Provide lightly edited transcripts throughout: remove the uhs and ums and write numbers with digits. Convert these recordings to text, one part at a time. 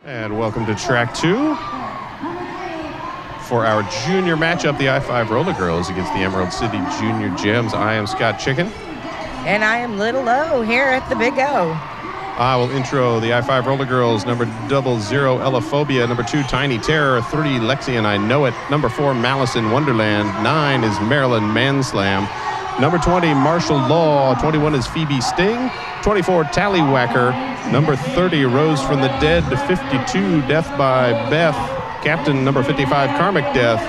And welcome to track 2 for our junior matchup, the I-5 Roller Girls against the Emerald City Junior Gems. I am Scott Chicken. And I am Little O here at the Big O. I will intro the I-5 Roller Girls. Number 00, Ellaphobia. Number 2, Tiny Terror. 3, Lexi and I Know It. Number 4, Malice in Wonderland. 9 is Maryland Manslam. Number 20, Martial Law. 21 is Phoebe Sting. 24, Tallywhacker. Number 30, Rose from the Dead. 52, Death by Beth. Captain number 55, Karmic Death.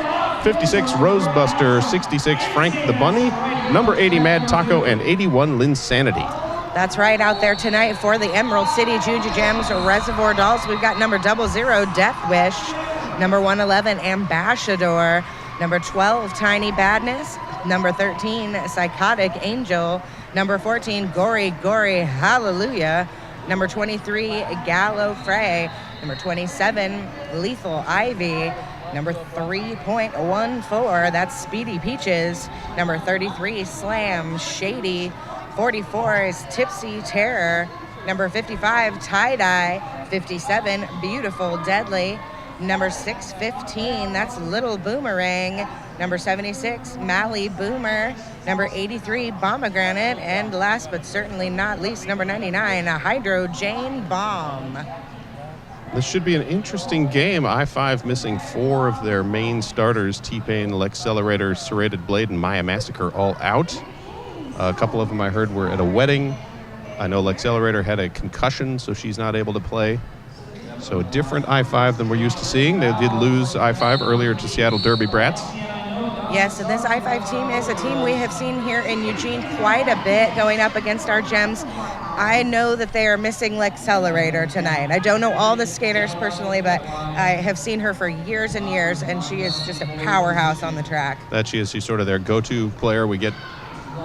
56, Rosebuster. 66, Frank the Bunny. Number 80, Mad Taco. And 81, Linsanity. That's right, out there tonight for the Emerald City Junior Gems Reservoir Dolls. We've got number 00, Death Wish. Number 111, Ambassador. Number 12, Tiny Badness. Number 13, Psychotic Angel. Number 14, Gory Hallelujah. Number 23, Gallo Frey. Number 27, Lethal Ivy. Number 3.14, that's Speedy Peaches. Number 33, Slam Shady. 44 is Tipsy Terror. Number 55, Tie-Dye. 57, Beautiful Deadly. Number 615, that's Little Boomerang. Number 76, Mally Boomer. Number 83, Pomegranate. And last but certainly not least, number 99, Hydro Jane Bomb. This should be an interesting game. I-5 missing 4 of their main starters, T-Pain, Lexcelerator, Serrated Blade, and Maya Massacre all out. A couple of them I heard were at a wedding. I know Lexcelerator had a concussion, so she's not able to play. So a different I-5 than we're used to seeing. They did lose I-5 earlier to Seattle Derby Brats. Yes, and this I-5 team is a team we have seen here in Eugene quite a bit going up against our Gems. I know that they are missing Lexcelerator tonight. I don't know all the skaters personally, but I have seen her for years and years, and she is just a powerhouse on the track. That she is. She's sort of their go-to player. We get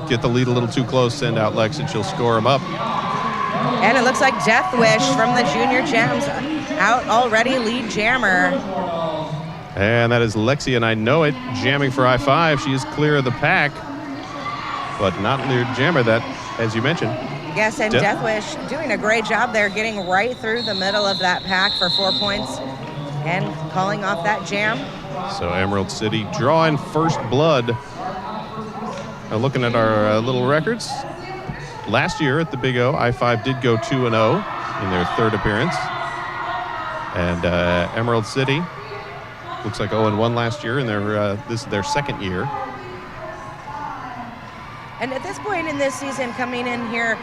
the lead a little too close, send out Lex, and she'll score them up. And it looks like Death Wish from the Junior Gems out already, lead jammer. And that is Lexi and I Know It, jamming for I-5. She is clear of the pack, but not lead jammer, that, as you mentioned. Yes, and Death Wish doing a great job there, getting right through the middle of that pack for 4 points and calling off that jam. So Emerald City drawing first blood. Now looking at our little records, last year at the Big O, I-5 did go 2-0 in their third appearance. And Emerald City looks like 0-1 last year, and this is their second year. And at this point in this season, coming in here,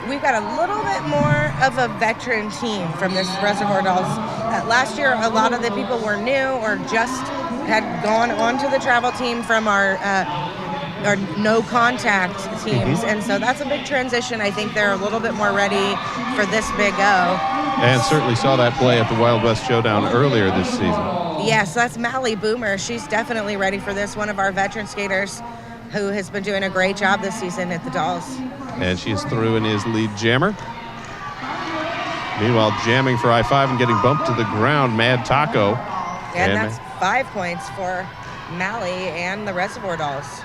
we've got a little bit more of a veteran team from this Reservoir Dolls. Last year, a lot of the people were new or just had gone onto the travel team from our no contact teams. And so that's a big transition. I think they're a little bit more ready for this Big O. And certainly saw that play at the Wild West Showdown earlier this season. Yes, that's Mally Boomer. She's definitely ready for this, one of our veteran skaters who has been doing a great job this season at the Dolls. And she is through and is lead jammer. Meanwhile, jamming for I-5 and getting bumped to the ground, Mad Taco. And that's 5 points for Mally and the Reservoir Dolls.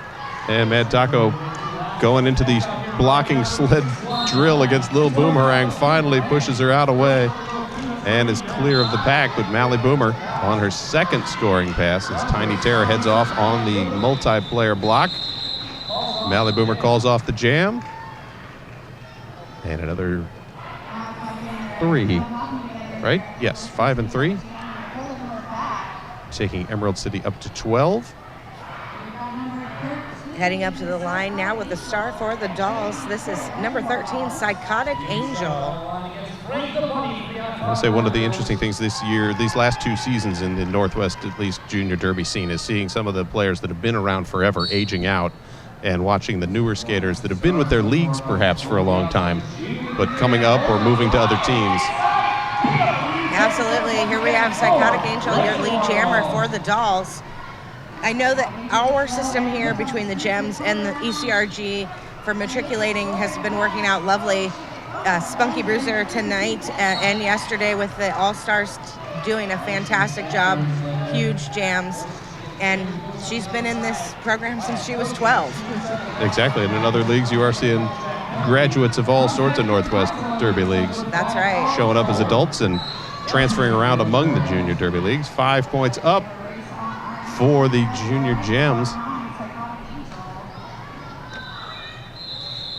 And Mad Taco going into the blocking sled drill against Lil Boomerang, finally pushes her out away and is clear of the pack with Mally Boomer on her second scoring pass as Tiny Terror heads off on the multiplayer block. Mally Boomer calls off the jam. And another 3, right? Yes, 5 and 3. Taking Emerald City up to 12. Heading up to the line now with the star for the Dolls. This is number 13, Psychotic Angel. I say one of the interesting things this year, these last 2 seasons in the Northwest, at least junior derby scene, is seeing some of the players that have been around forever aging out and watching the newer skaters that have been with their leagues perhaps for a long time, but coming up or moving to other teams. Absolutely. Here we have Psychotic Angel, your lead jammer for the Dolls. I know that our system here between the Gems and the ECRG for matriculating has been working out lovely. Spunky Bruiser tonight and yesterday with the All-Stars doing a fantastic job, huge jams. And she's been in this program since she was 12. Exactly, and in other leagues you are seeing graduates of all sorts of Northwest Derby leagues. That's right. Showing up as adults, and transferring around among the junior derby leagues. 5 points up for the junior gems.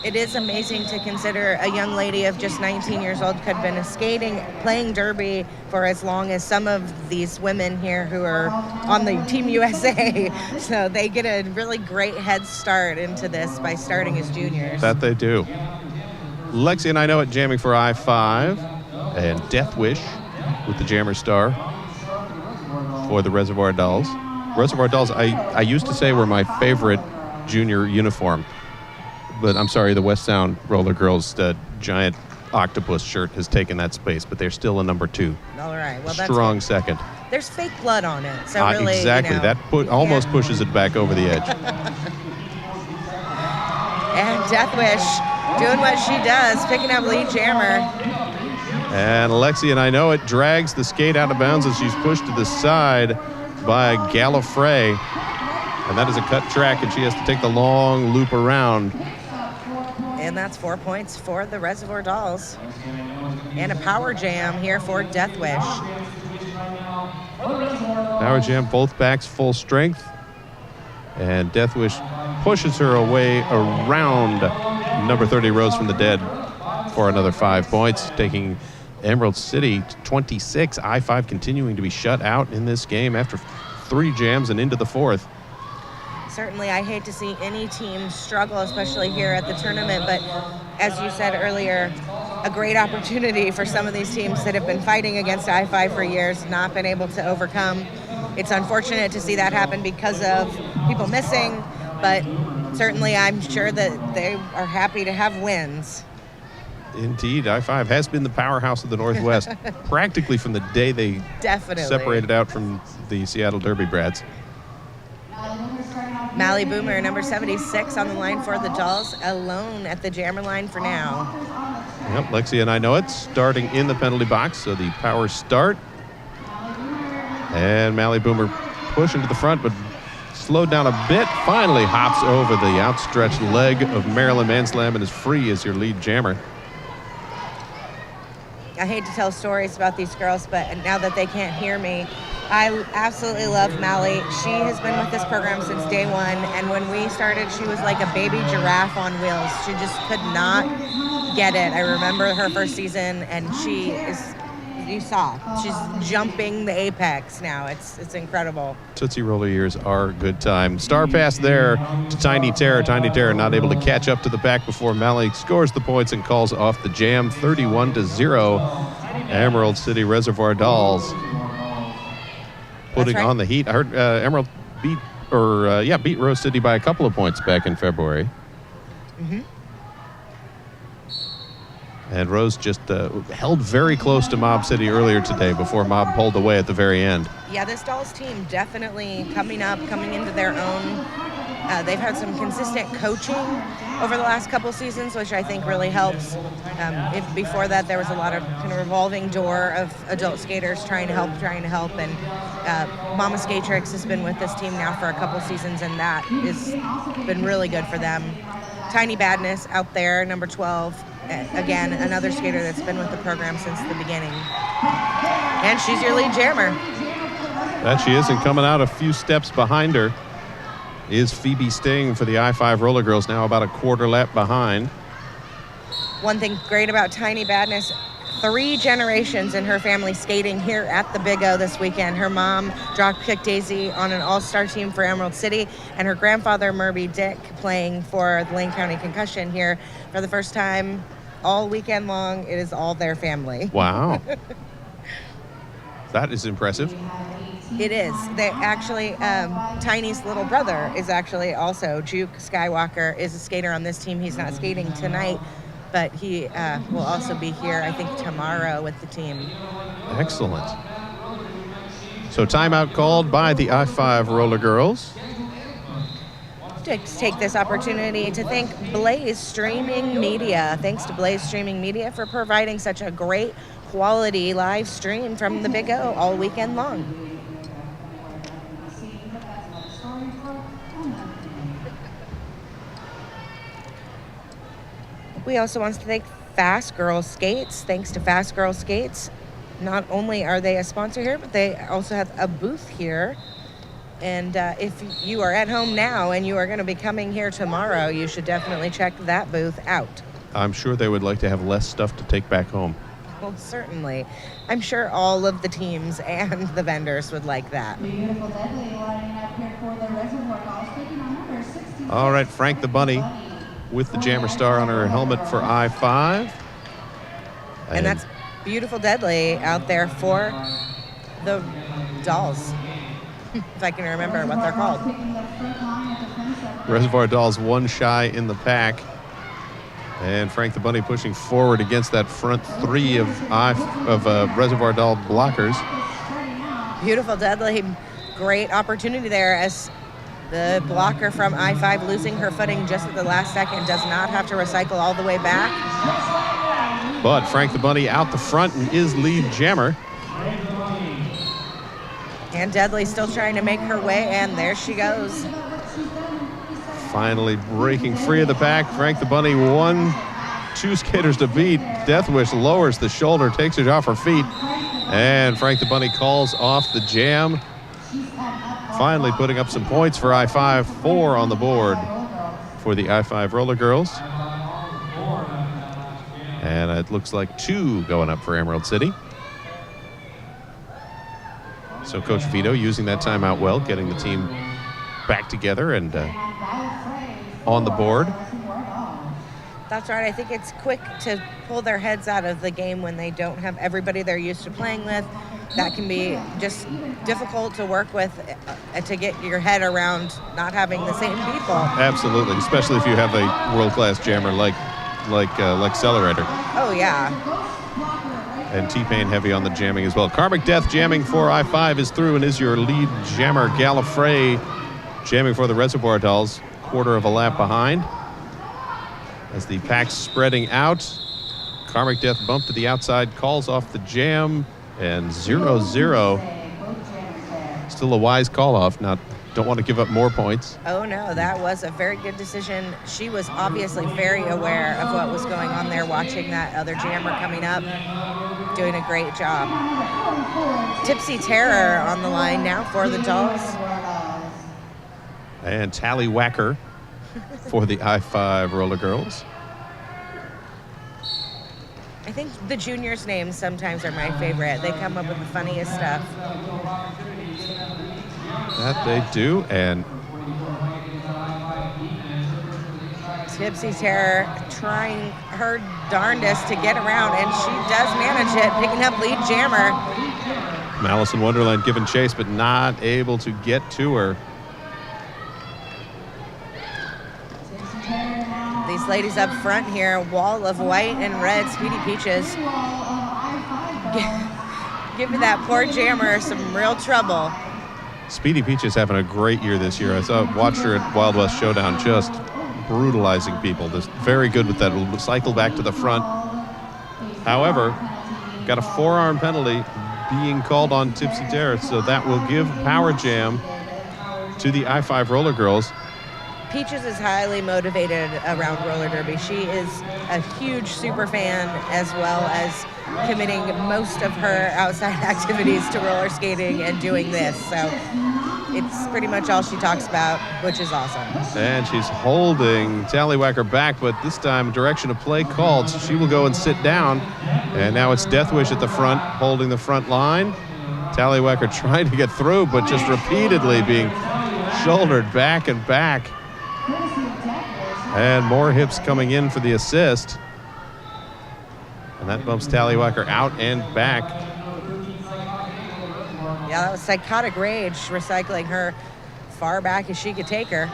It is amazing to consider a young lady of just 19 years old could have been skating, playing derby for as long as some of these women here who are on the Team USA. So they get a really great head start into this by starting as juniors. That they do. Lexi and I Know It jamming for I-5, and Death Wish with the Jammer Star for the Reservoir Dolls. Reservoir Dolls, I used to say, were my favorite junior uniform. But I'm sorry, the West Sound Roller Girls giant octopus shirt has taken that space, but they're still a number 2. All right. Well, that's strong good. Second. There's fake blood on it, so really, exactly. You know, That almost pushes it back over the edge. And Death Wish doing what she does, picking up lead jammer. And Lexi and I Know It drags the skate out of bounds as she's pushed to the side by Gallifrey. And that is a cut track, and she has to take the long loop around. And that's 4 points for the Reservoir Dolls. And a power jam here for Death Wish. Power jam, both backs full strength. And Death Wish pushes her away around number 30, Rose from the Dead, for another 5 points, taking Emerald City to 26. I-5 continuing to be shut out in this game after 3 jams and into the 4th. Certainly, I hate to see any team struggle, especially here at the tournament, but as you said earlier, a great opportunity for some of these teams that have been fighting against I-5 for years, not been able to overcome. It's unfortunate to see that happen because of people missing, but certainly I'm sure that they are happy to have wins. Indeed, I-5 has been the powerhouse of the Northwest practically from the day they separated out from the Seattle Derby Brads. Mally Boomer, number 76, on the line for the Dolls, alone at the jammer line for now. Yep, Lexi and I Know It starting in the penalty box, so the power start. And Mally Boomer pushing to the front, but slowed down a bit. Finally hops over the outstretched leg of Marilyn Manslam and is free as your lead jammer. I hate to tell stories about these girls, but now that they can't hear me, I absolutely love Mally. She has been with this program since day one, and when we started, she was like a baby giraffe on wheels. She just could not get it. I remember her first season, and she is, you saw, she's jumping the apex now. It's incredible. Tootsie Roller years are a good time. Star pass there to Tiny Terror. Tiny Terror not able to catch up to the back before Mally scores the points and calls off the jam. 31-0. Emerald City Reservoir Dolls putting on the heat. I heard Emerald beat Rose City by a couple of points back in February. Mm-hmm. And Rose just held very close to Mob City earlier today before Mob pulled away at the very end. Yeah, this Dolls team definitely coming into their own. They've had some consistent coaching over the last couple seasons, which I think really helps. If before that there was a lot of kind of revolving door of adult skaters trying to help, and Mama Skatrix has been with this team now for a couple seasons, and that has been really good for them. Tiny Badness out there, number 12. Again, another skater that's been with the program since the beginning. And she's your lead jammer. That she is, and coming out a few steps behind her is Phoebe Sting for the I-5 Roller Girls, now about a quarter lap behind. One thing great about Tiny Badness, 3 generations in her family skating here at the Big O this weekend. Her mom, Dropkick Daisy, on an all-star team for Emerald City, and her grandfather, Murby Dick, playing for the Lane County Concussion here for the first time all weekend long. It is all their family. Wow. That is impressive. It is. They actually, Tiny's little brother is actually also, Juke Skywalker, is a skater on this team. He's not skating tonight, but he will also be here, I think, tomorrow with the team. Excellent. So timeout called by the I-5 Roller Girls. To take this opportunity to thank Blaze Streaming Media. Thanks to Blaze Streaming Media for providing such a great quality live stream from the Big O all weekend long. We also want to thank Fast Girl Skates. Thanks to Fast Girl Skates, Not only are they a sponsor here, but they also have a booth here. And if you are at home now and you are going to be coming here tomorrow, you should definitely check that booth out. I'm sure they would like to have less stuff to take back home. Well, certainly. I'm sure all of the teams and the vendors would like that. Beautiful Deadly lining up here for the Reservoir Dolls, taking on number 16. All right, Frank the Bunny with the Jammer Star on her helmet for I-5. And that's Beautiful Deadly out there for the dolls, if I can remember what they're called. Reservoir Dolls one shy in the pack. And Frank the Bunny pushing forward against that front three of Reservoir Doll blockers. Beautiful Deadly, great opportunity there as the blocker from I-5 losing her footing just at the last second, does not have to recycle all the way back. But Frank the Bunny out the front and is lead jammer. And Deadly still trying to make her way, and there she goes. Finally breaking free of the pack. Frank the Bunny, 2 skaters to beat. Death Wish lowers the shoulder, takes her off her feet. And Frank the Bunny calls off the jam. Finally putting up some points for I-5, 4 on the board for the I-5 Roller Girls. And it looks like 2 going up for Emerald City. So Coach Vito using that timeout well, getting the team back together and on the board. That's right. I think it's quick to pull their heads out of the game when they don't have everybody they're used to playing with. That can be just difficult to work with, to get your head around not having the same people. Absolutely, especially if you have a world-class jammer like Accelerator. Oh, yeah. And T-Pain heavy on the jamming as well. Karmic Death jamming for I-5 is through and is your lead jammer. Gallifrey jamming for the Reservoir Dolls, quarter of a lap behind. As the pack's spreading out, Karmic Death bumped to the outside, calls off the jam, and 0-0. Still a wise call-off. Don't want to give up more points. Oh, no, that was a very good decision. She was obviously very aware of what was going on there, watching that other jammer coming up, doing a great job. Tipsy Terror on the line now for the Dolls. And Tallywhacker for the I-5 Roller Girls. I think the juniors' names sometimes are my favorite. They come up with the funniest stuff. That they do, and Tipsy Terror trying her darndest to get around, and she does manage it, picking up lead jammer. Malice in Wonderland giving chase, but not able to get to her. These ladies up front here, wall of white and red, Speedy Peaches. Giving that poor jammer some real trouble. Speedy Peaches having a great year this year. Watched her at Wild West Showdown, just brutalizing people. Just very good with that cycle back to the front. However, got a forearm penalty being called on Tipsy Terror, so that will give Power Jam to the I-5 Roller Girls. Peaches is highly motivated around roller derby. She is a huge super fan, as well as committing most of her outside activities to roller skating and doing this. So it's pretty much all she talks about, which is awesome. And she's holding Tallywhacker back, but this time direction of play called, so she will go and sit down. And now it's Death Wish at the front, holding the front line. Tallywhacker trying to get through, but just repeatedly being shouldered back and back. And more hips coming in for the assist. And that bumps Tallywhacker out and back. Yeah, that was Psychotic Rage, recycling her far back as she could take her.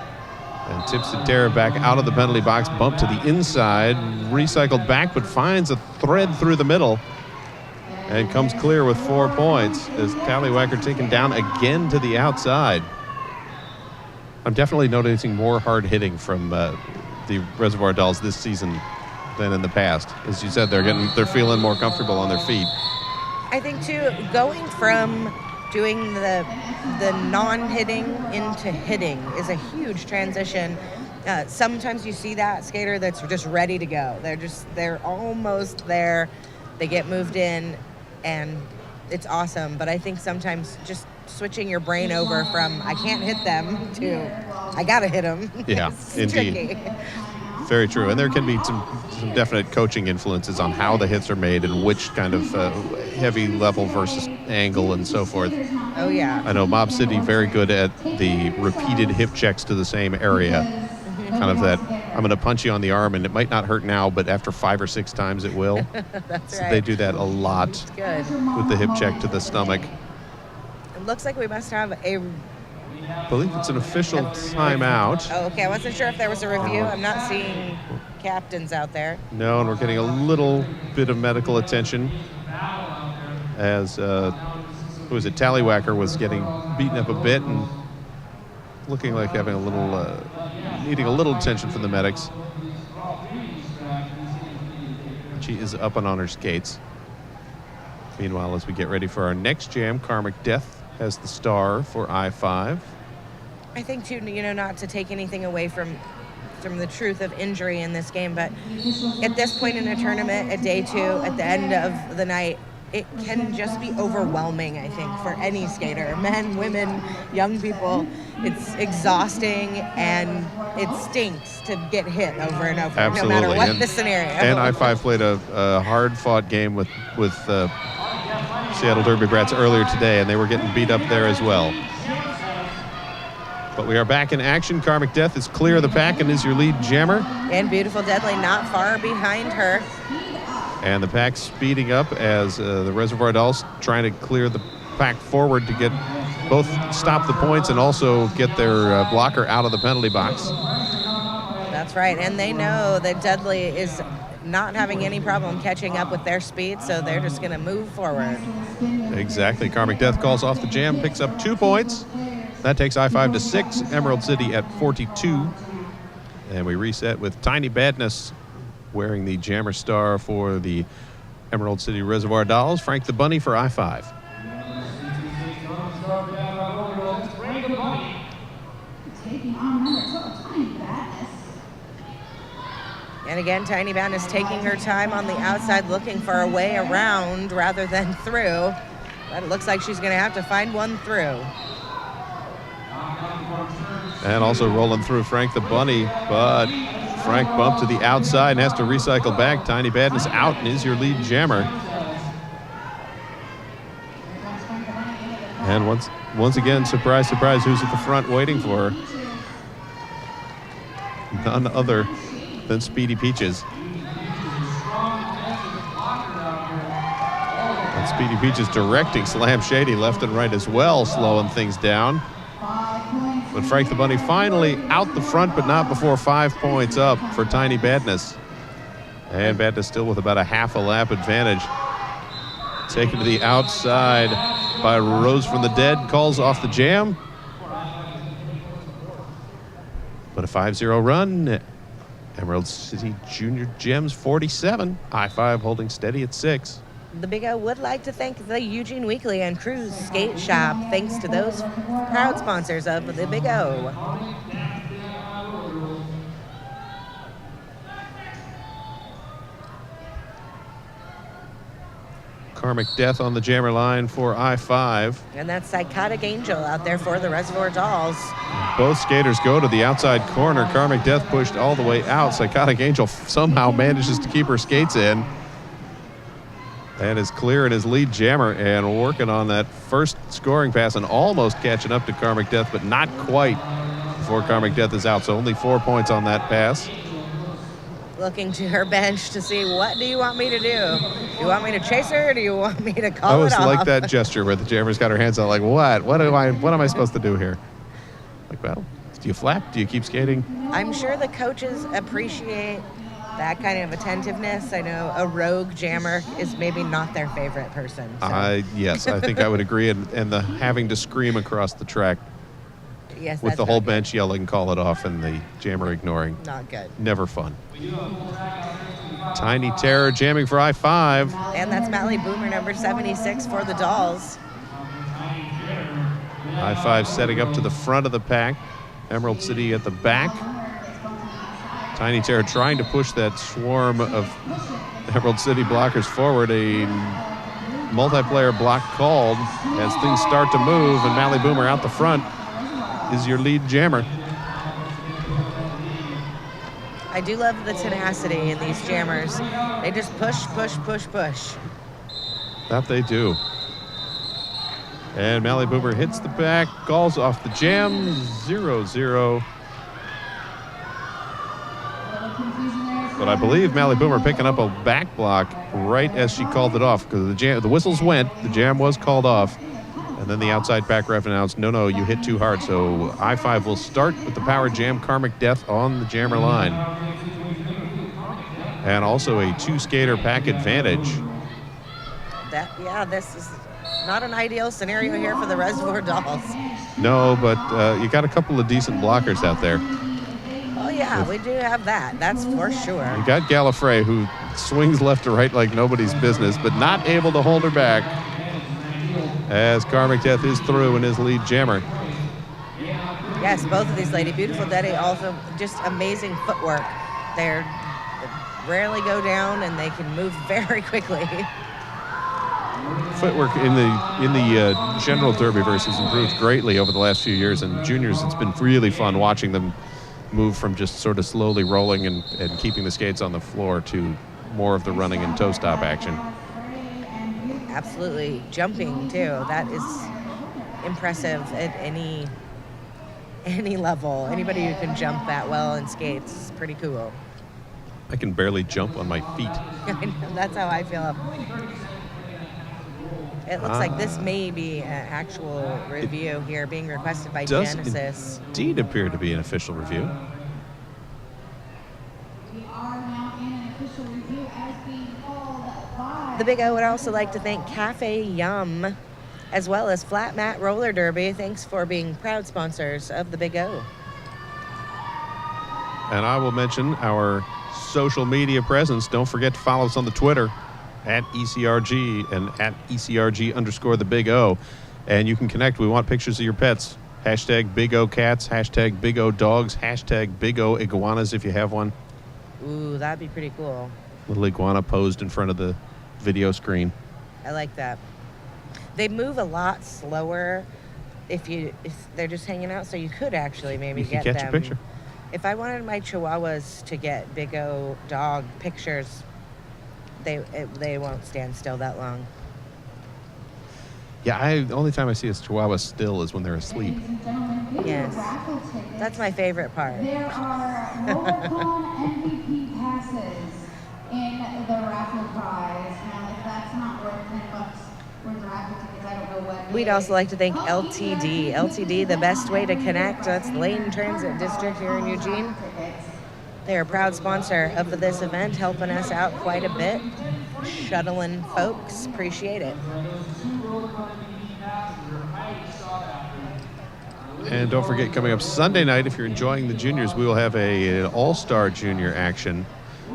And Tipsy Terror back out of the penalty box, bumped to the inside, recycled back, but finds a thread through the middle. And comes clear with 4 points as Tallywhacker taken down again to the outside. I'm definitely noticing more hard hitting from the Reservoir Dolls this season than in the past. As you said, they're feeling more comfortable on their feet. I think too, going from doing the non-hitting into hitting is a huge transition. Sometimes you see that skater that's just ready to go. They're almost there. They get moved in, and it's awesome, but I think sometimes just switching your brain over from I can't hit them to I gotta hit them. Yeah, indeed. Tricky. Very true. And there can be some definite coaching influences on how the hits are made and which kind of heavy level versus angle and so forth. Oh, yeah. I know Mob City very good at the repeated hip checks to the same area. Kind of that, I'm going to punch you on the arm and it might not hurt now, but after 5 or 6 times it will. That's So right. they do that a lot Good. with the hip check to the stomach. It looks like we must have a... I believe it's an official timeout. Oh, okay. I wasn't sure if there was a review. I'm not seeing captains out there. No, and we're getting a little bit of medical attention as, who was it, Tallywhacker was getting beaten up a bit and looking like having a little, needing a little attention from the medics. She is up and on her skates. Meanwhile, as we get ready for our next jam, Karmic Death has the star for I-5. I think, too, not to take anything away from the truth of injury in this game, but at this point in a tournament, at day 2, at the end of the night, it can just be overwhelming, I think, for any skater, men, women, young people. It's exhausting, and it stinks to get hit over and over, Absolutely. no matter what the scenario. And I-5 played a hard-fought game with Seattle Derby Brats earlier today, and they were getting beat up there as well. But we are back in action. Karmic Death is clear of the pack and is your lead jammer. And Beautiful Deadly not far behind her. And the pack speeding up as the Reservoir Dolls trying to clear the pack forward to get both stop the points and also get their blocker out of the penalty box. That's right, and they know that Deadly is not having any problem catching up with their speed, so they're just going to move forward. Exactly. Karmic Death calls off the jam, picks up 2 points. That takes I-5 to 6, Emerald City at 42. And we reset with Tiny Badness wearing the jammer star for the Emerald City Reservoir Dolls. Frank the Bunny for I-5. Taking on number 12, Tiny Badness. And again, Tiny Badness taking her time on the outside, looking for a way around rather than through. But it looks like she's going to have to find one through. And also rolling through Frank the Bunny, but Frank bumped to the outside and has to recycle back. Tiny Badness out and is your lead jammer. And once again, surprise, surprise, who's at the front waiting for her? None other than Speedy Peaches. And Speedy Peaches directing Slam Shady left and right as well, slowing things down. But Frank the Bunny finally out the front, but not before 5 points up for Tiny Badness. And Badness still with about a half a lap advantage. Taken to the outside by Rose from the Dead, calls off the jam. But a 5-0 run. Emerald City Junior Gems 47. I-5 holding steady at 6. The Big O would like to thank the Eugene Weekly and Cruise Skate Shop. Thanks to those proud sponsors of the Big O. Karmic Death on the jammer line for I-5. And that's Psychotic Angel out there for the Reservoir Dolls. Both skaters go to the outside corner. Karmic Death pushed all the way out. Psychotic Angel somehow manages to keep her skates in. And is clear in his lead jammer and working on that first scoring pass and almost catching up to Karmic Death, but not quite before Karmic Death is out. So only 4 points on that pass. Looking to her bench to see, what do you want me to do? Do you want me to chase her, or do you want me to I call always it off? like that gesture where the jammer's got her hands out like, what? What am I supposed to do here? Like, well, do you flap? Do you keep skating? I'm sure the coaches appreciate that kind of attentiveness. I know a rogue jammer is maybe not their favorite person. So. Yes, I think I would agree. And the having to scream across the track Yes, with that's the whole not good. bench yelling, call it off, and the jammer ignoring. Not good. Never fun. Tiny Terror jamming for I-5. And that's Mally Boomer, number 76 for the Dolls. I-5 setting up to the front of the pack. Emerald City at the back. Tiny Terror trying to push that swarm of Emerald City blockers forward. A multiplayer block called as things start to move, and Mally Boomer out the front is your lead jammer. I do love the tenacity in these jammers. They just push, push, push, push. That they do. And Mally Boomer hits the back, calls off the jam, 0-0. But I believe Mally Boomer picking up a back block right as she called it off, because the whistles went, the jam was called off, and then the outside back ref announced, no, you hit too hard. So I-5 will start with the power jam, Karmic Death on the jammer line. And also a 2-skater pack advantage. This is not an ideal scenario here for the Reservoir Dolls. No, but you got a couple of decent blockers out there. Oh yeah, we do have that. That's for sure. You got Gallifrey, who swings left to right like nobody's business, but not able to hold her back as Karmic Death is through and his lead jammer. Yes, both of these ladies. Beautiful Daddy, also just amazing footwork. They rarely go down and they can move very quickly. Footwork in the general Derbyverse has improved greatly over the last few years. And juniors, it's been really fun watching them move from just sort of slowly rolling and keeping the skates on the floor to more of the running and toe stop action. Absolutely. Jumping too. That is impressive at any level. Anybody who can jump that well in skates is pretty cool. I can barely jump on my feet. I know, that's how I feel. It looks like this may be an actual review here being requested by Genesis. Indeed appear to be an official review. We are now in an official review as being called by The Big O would also like to thank Cafe Yum as well as Flat Mat Roller Derby. Thanks for being proud sponsors of The Big O. And I will mention our social media presence. Don't forget to follow us on the Twitter at ECRG and at ECRG_the Big O. And you can connect. We want pictures of your pets. Hashtag Big O Cats, hashtag Big O Dogs, hashtag Big O Iguanas if you have one. Ooh, that'd be pretty cool. Little iguana posed in front of the video screen. I like that. They move a lot slower if they're just hanging out, so you could actually maybe You can get catch them. a picture. If I wanted my Chihuahuas to get Big O dog pictures, they won't stand still that long. Yeah, the only time I see a Chihuahua still is when they're asleep. Ladies and gentlemen, get your Yes. raffle tickets. That's my favorite part. There are Robocon MVP passes in the raffle prize. Now, if that's not worth $10 worth of raffle tickets, I don't know what. We'd also like to thank LTD. LTD, the best way to connect. That's Lane Transit District here in Eugene. They are a proud sponsor of this event, helping us out quite a bit. Shuttling folks, appreciate it. And don't forget, coming up Sunday night, if you're enjoying the juniors, we will have an all-star junior action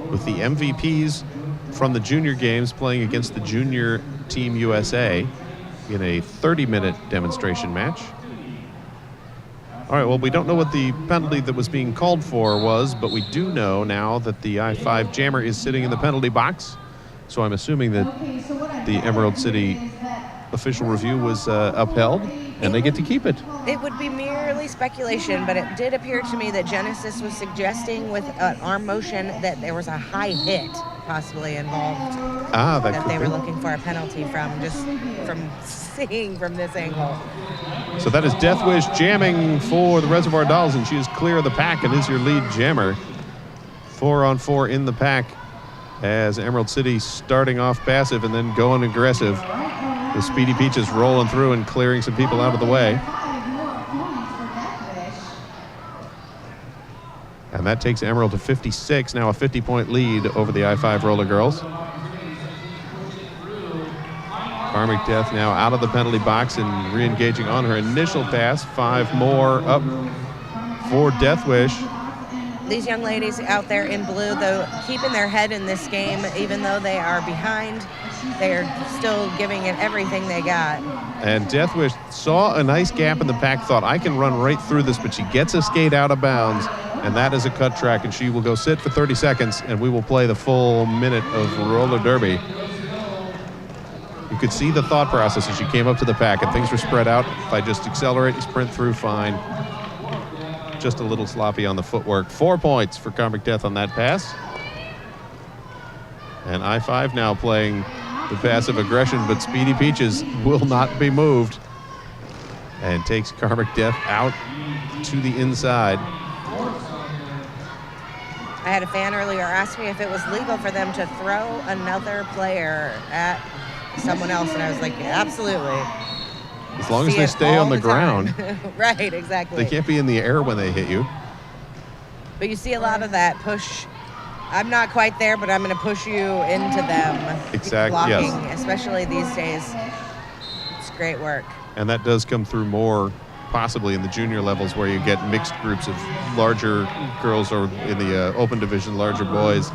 with the MVPs from the junior games playing against the junior team USA in a 30-minute demonstration match. All right, well, we don't know what the penalty that was being called for was, but we do know now that the I-5 jammer is sitting in the penalty box. So I'm assuming that the Emerald City official review was upheld, and they get to keep it. It would be merely speculation, but it did appear to me that Genesis was suggesting with an arm motion that there was a high hit possibly involved. That They could were be. looking for a penalty from seeing from this angle. So that is Death Wish jamming for the Reservoir Dolls, and she is clear of the pack and is your lead jammer. 4-on-4 in the pack as Emerald City starting off passive and then going aggressive. The Speedy Peaches rolling through and clearing some people out of the way. 5 more points for Death Wish. And that takes Emerald to 56, now a 50-point lead over the I-5 Roller Girls. Karmic Death now out of the penalty box and re-engaging on her initial pass. 5 more up for Death Wish. These young ladies out there in blue, though, keeping their head in this game, even though they are behind, they are still giving it everything they got. And Death Wish saw a nice gap in the pack, thought, I can run right through this, but she gets a skate out of bounds, and that is a cut track, and she will go sit for 30 seconds, and we will play the full minute of roller derby. You could see the thought process as she came up to the pack, and things were spread out. If I just accelerate and sprint through, fine. Just a little sloppy on the footwork. 4 points for Karmic Death on that pass. And I-5 now playing the passive aggression, but Speedy Peaches will not be moved and takes Karmic Death out to the inside. I had a fan earlier ask me if it was legal for them to throw another player at someone else, and I was like, absolutely. As long as they stay on the ground. Right, exactly. They can't be in the air when they hit you. But you see a lot of that push. I'm not quite there, but I'm going to push you into them. Exactly, blocking, yes. Especially these days. It's great work. And that does come through more possibly in the junior levels, where you get mixed groups of larger girls, or in the open division, larger boys,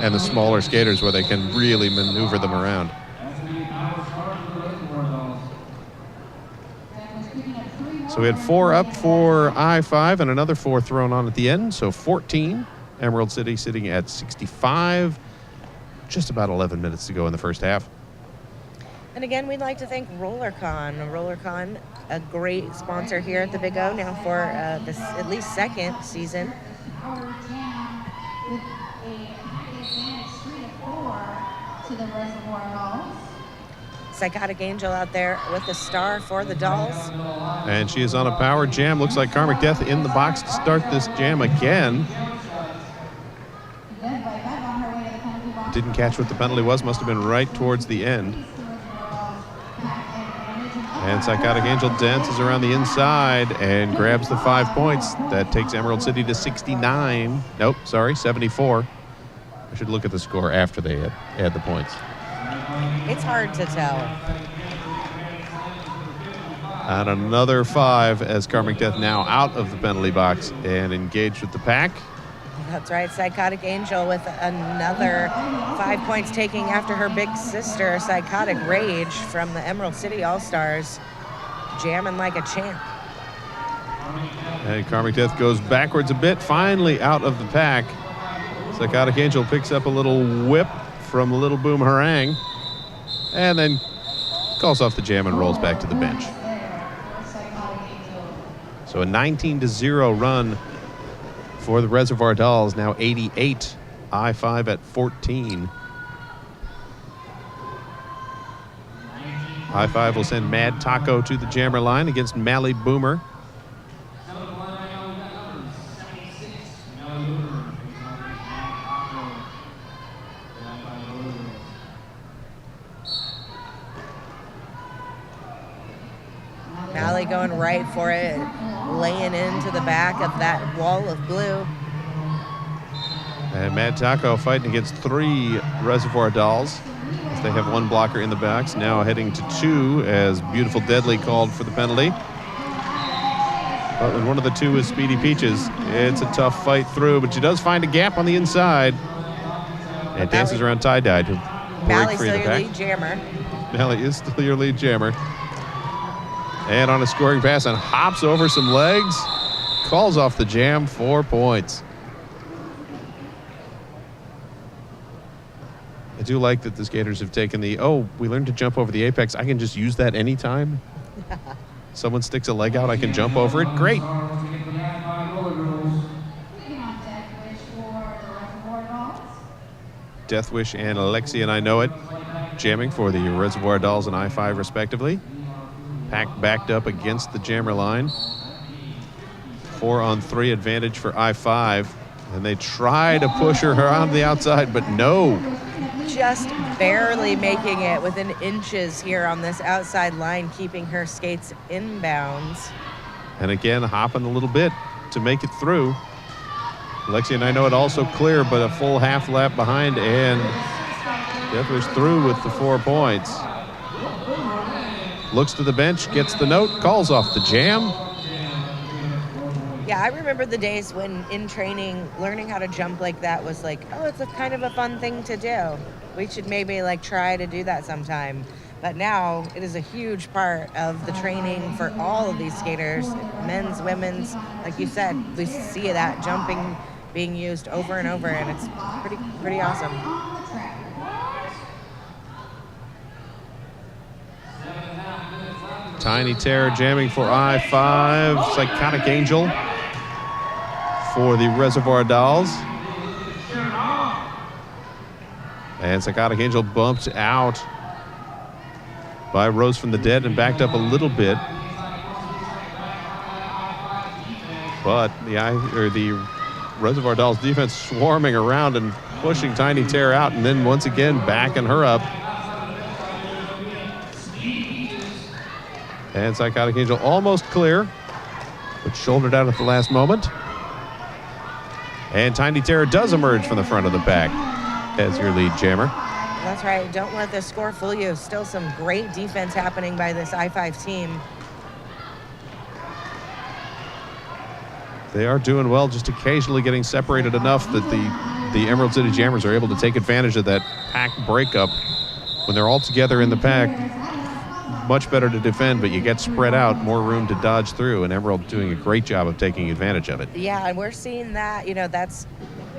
and the smaller skaters, where they can really maneuver them around. So we had 4 up for I-5 and another 4 thrown on at the end. So 14. Emerald City sitting at 65. Just about 11 minutes to go in the first half. And again, we'd like to thank RollerCon. RollerCon, a great sponsor here at the Big O now for this at least second season. Our jam with a advantage 3-4 to the Reservoir Dolls. Psychotic Angel out there with the star for the Dolls. And she is on a power jam. Looks like Karmic Death in the box to start this jam again. Didn't catch what the penalty was. Must have been right towards the end. And Psychotic Angel dances around the inside and grabs the 5 points. That takes Emerald City to 69. Nope, sorry, 74. I should look at the score after they add the points. It's hard to tell. And another 5 as Karmic Death now out of the penalty box and engaged with the pack. That's right, Psychotic Angel with another 5 points, taking after her big sister, Psychotic Rage from the Emerald City All-Stars, jamming like a champ. And Karmic Death goes backwards a bit, finally out of the pack. Psychotic Angel picks up a little whip from Little Boom Harangue, and then calls off the jam and rolls back to the bench. So a 19-0 run for the Reservoir Dolls, now 88. I-5 at 14. I-5 will send Mad Taco to the jammer line against Mally Boomer. Mally going right for it, laying into the back of that wall of blue. And Mad Taco fighting against 3 Reservoir Dolls, as they have 1 blocker in the box. Now heading to 2 as Beautiful Deadly called for the penalty. But when one of the 2 is Speedy Peaches, it's a tough fight through, but she does find a gap on the inside. And dances around tie-dye to break free of the pack. Mally's still your lead jammer. Mally is still your lead jammer. And on a scoring pass and hops over some legs, calls off the jam, 4 points. I do like that the skaters have taken the, we learned to jump over the apex. I can just use that anytime. Someone sticks a leg out, I can jump over it. Great. Deathwish and Alexi and I Know It jamming for the Reservoir Dolls and I-5 respectively. Pack backed up against the jammer line. 4-on-3 advantage for I-5. And they try to push her around the outside, but no. Just barely making it within inches here on this outside line, keeping her skates inbounds. And again, hopping a little bit to make it through. Alexi and I Know It also clear, but a full half lap behind, and Deathwish through with the 4 points. Looks to the bench, gets the note, calls off the jam. Yeah, I remember the days when in training, learning how to jump like that was like, it's a kind of a fun thing to do. We should maybe try to do that sometime. But now it is a huge part of the training for all of these skaters, men's, women's. Like you said, we see that jumping being used over and over, and it's pretty awesome. Tiny Terror jamming for I-5. Psychotic Angel for the Reservoir Dolls. And Psychotic Angel bumped out by Rose from the Dead and backed up a little bit. But the Reservoir Dolls defense swarming around and pushing Tiny Terror out, and then once again backing her up. And Psychotic Angel almost clear, but shouldered out at the last moment. And Tiny Terror does emerge from the front of the pack as your lead jammer. That's right. Don't let the score fool you. Still some great defense happening by this I-5 team. They are doing well, just occasionally getting separated enough that the Emerald City Jammers are able to take advantage of that pack breakup. When they're all together in the pack, much better to defend, but you get spread out, more room to dodge through, and Emerald doing a great job of taking advantage of it. Yeah, and we're seeing that,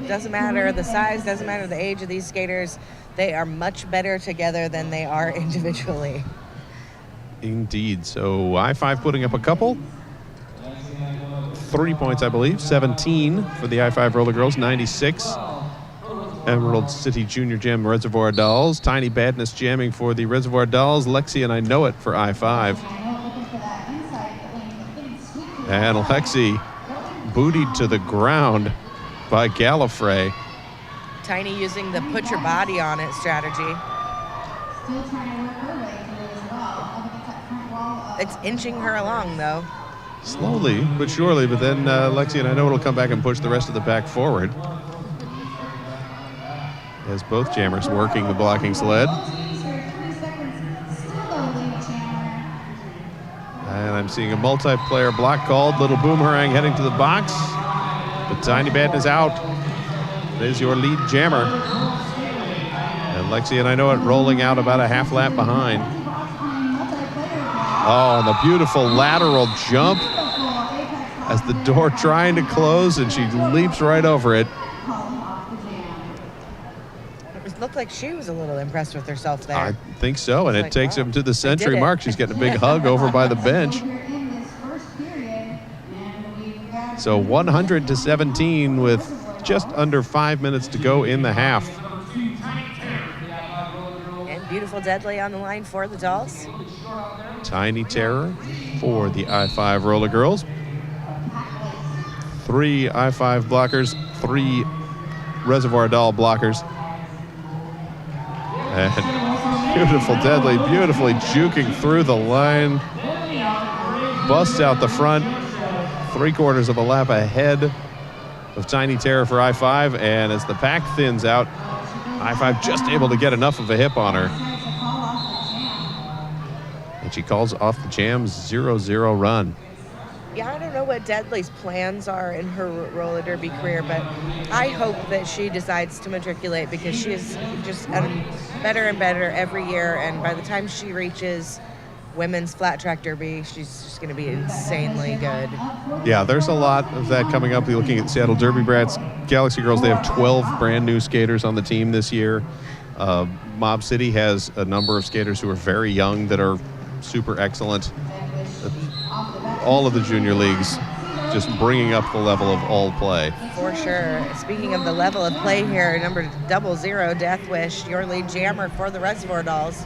doesn't matter the size, doesn't matter the age of these skaters. They are much better together than they are individually. Indeed. So I-5 putting up a couple. 3 points, I believe. 17 for the I-5 Roller Girls, 96. Emerald City Junior Jam Reservoir Dolls. Tiny Badness jamming for the Reservoir Dolls. Lexi and I Know It for I-5. And Lexi bootied to the ground by Gallifrey. Tiny using the put your body on it strategy. It's inching her along, though. Slowly but surely, but then Lexi and I Know It will come back and push the rest of the pack forward. As both jammers working the blocking sled. And I'm seeing a multiplayer block called. Little Boomerang heading to the box. But Tiny Badness out. There's your lead jammer. And Lexi and I Know It rolling out about a half lap behind. Oh, and the beautiful lateral jump as the door trying to close, and she leaps right over it. It looked like she was a little impressed with herself there. I think so, and it takes him to the century mark. She's getting a big hug over by the bench. So 100-17 with just under 5 minutes to go in the half. And Beautiful Deadly on the line for the Dolls. Tiny Terror for the I-5 Roller Girls. 3 I-5 blockers, 3 Reservoir Doll blockers. And Beautiful Deadly beautifully juking through the line. Busts out the front. 3/4 of a lap ahead of Tiny Terror for I-5. And as the pack thins out, I-5 just able to get enough of a hip on her. And she calls off the Jam's 0-0 run. Yeah, I don't know what Deadly's plans are in her roller derby career, but I hope that she decides to matriculate, because she is just better and better every year. And by the time she reaches women's flat track derby, she's just going to be insanely good. Yeah, there's a lot of that coming up. You're looking at Seattle Derby Brats, Galaxy Girls. They have 12 brand new skaters on the team this year. Mob City has a number of skaters who are very young that are super excellent. All of the junior leagues just bringing up the level of all play. For sure. Speaking of the level of play here, number 00, Death Wish, your lead jammer for the Reservoir Dolls.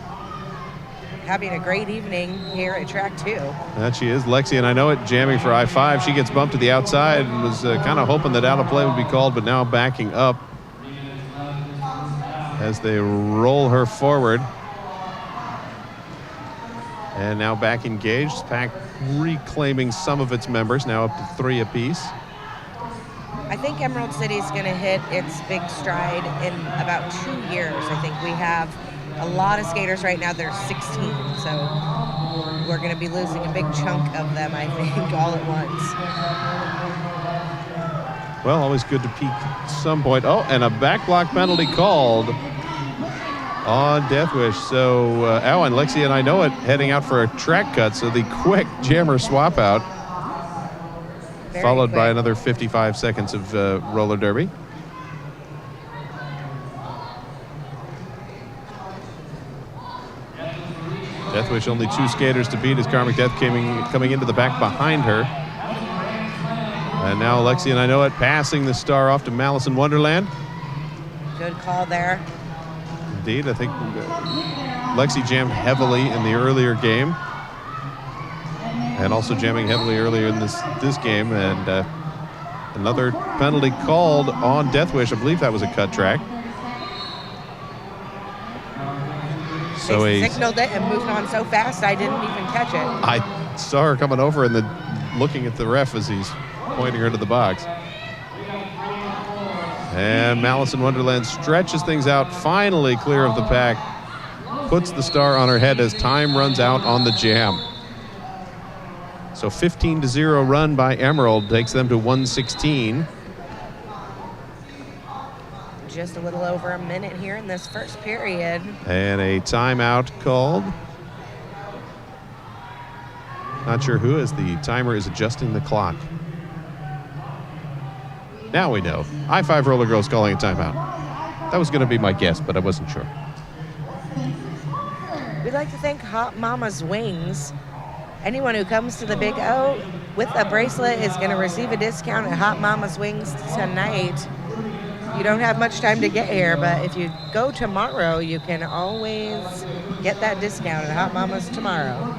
Having a great evening here at track 2. That she is. Lexi and I Know It jamming for I-5. She gets bumped to the outside and was kind of hoping that out of play would be called, but now backing up as they roll her forward. And now back engaged. Pack reclaiming some of its members, now up to 3 apiece. I think Emerald City is going to hit its big stride in about 2 years. I think we have a lot of skaters right now that are 16, so we're going to be losing a big chunk of them, I think, all at once. Well, always good to peak at some point. Oh, and a back block penalty called on Death Wish. So, and Lexi and I Know It heading out for a track cut, so the quick jammer swap out, followed by another 55 seconds of roller derby. Deathwish only 2 skaters to beat as Karmic Death coming into the back behind her. And now Lexi and I Know It passing the star off to Malice in Wonderland. Good call there. Indeed, I think Lexi jammed heavily in the earlier game. And also jamming heavily earlier in this game. And another penalty called on Deathwish. I believe that was a cut track. So they signaled it and moved on so fast I didn't even catch it. I saw her coming over and then looking at the ref as he's pointing her to the box. And Malice in Wonderland stretches things out, finally clear of the pack, puts the star on her head as time runs out on the jam. So 15-0 run by Emerald takes them to 116. Just a little over a minute here in this first period. And a timeout called. Not sure who, as the timer is adjusting the clock. Now we know. I-5 Roller Girls calling a timeout. That was going to be my guess, but I wasn't sure. We'd like to thank Hot Mama's Wings. Anyone who comes to the Big O with a bracelet is going to receive a discount at Hot Mama's Wings tonight. You don't have much time to get here, but if you go tomorrow, you can always get that discount at Hot Mama's tomorrow.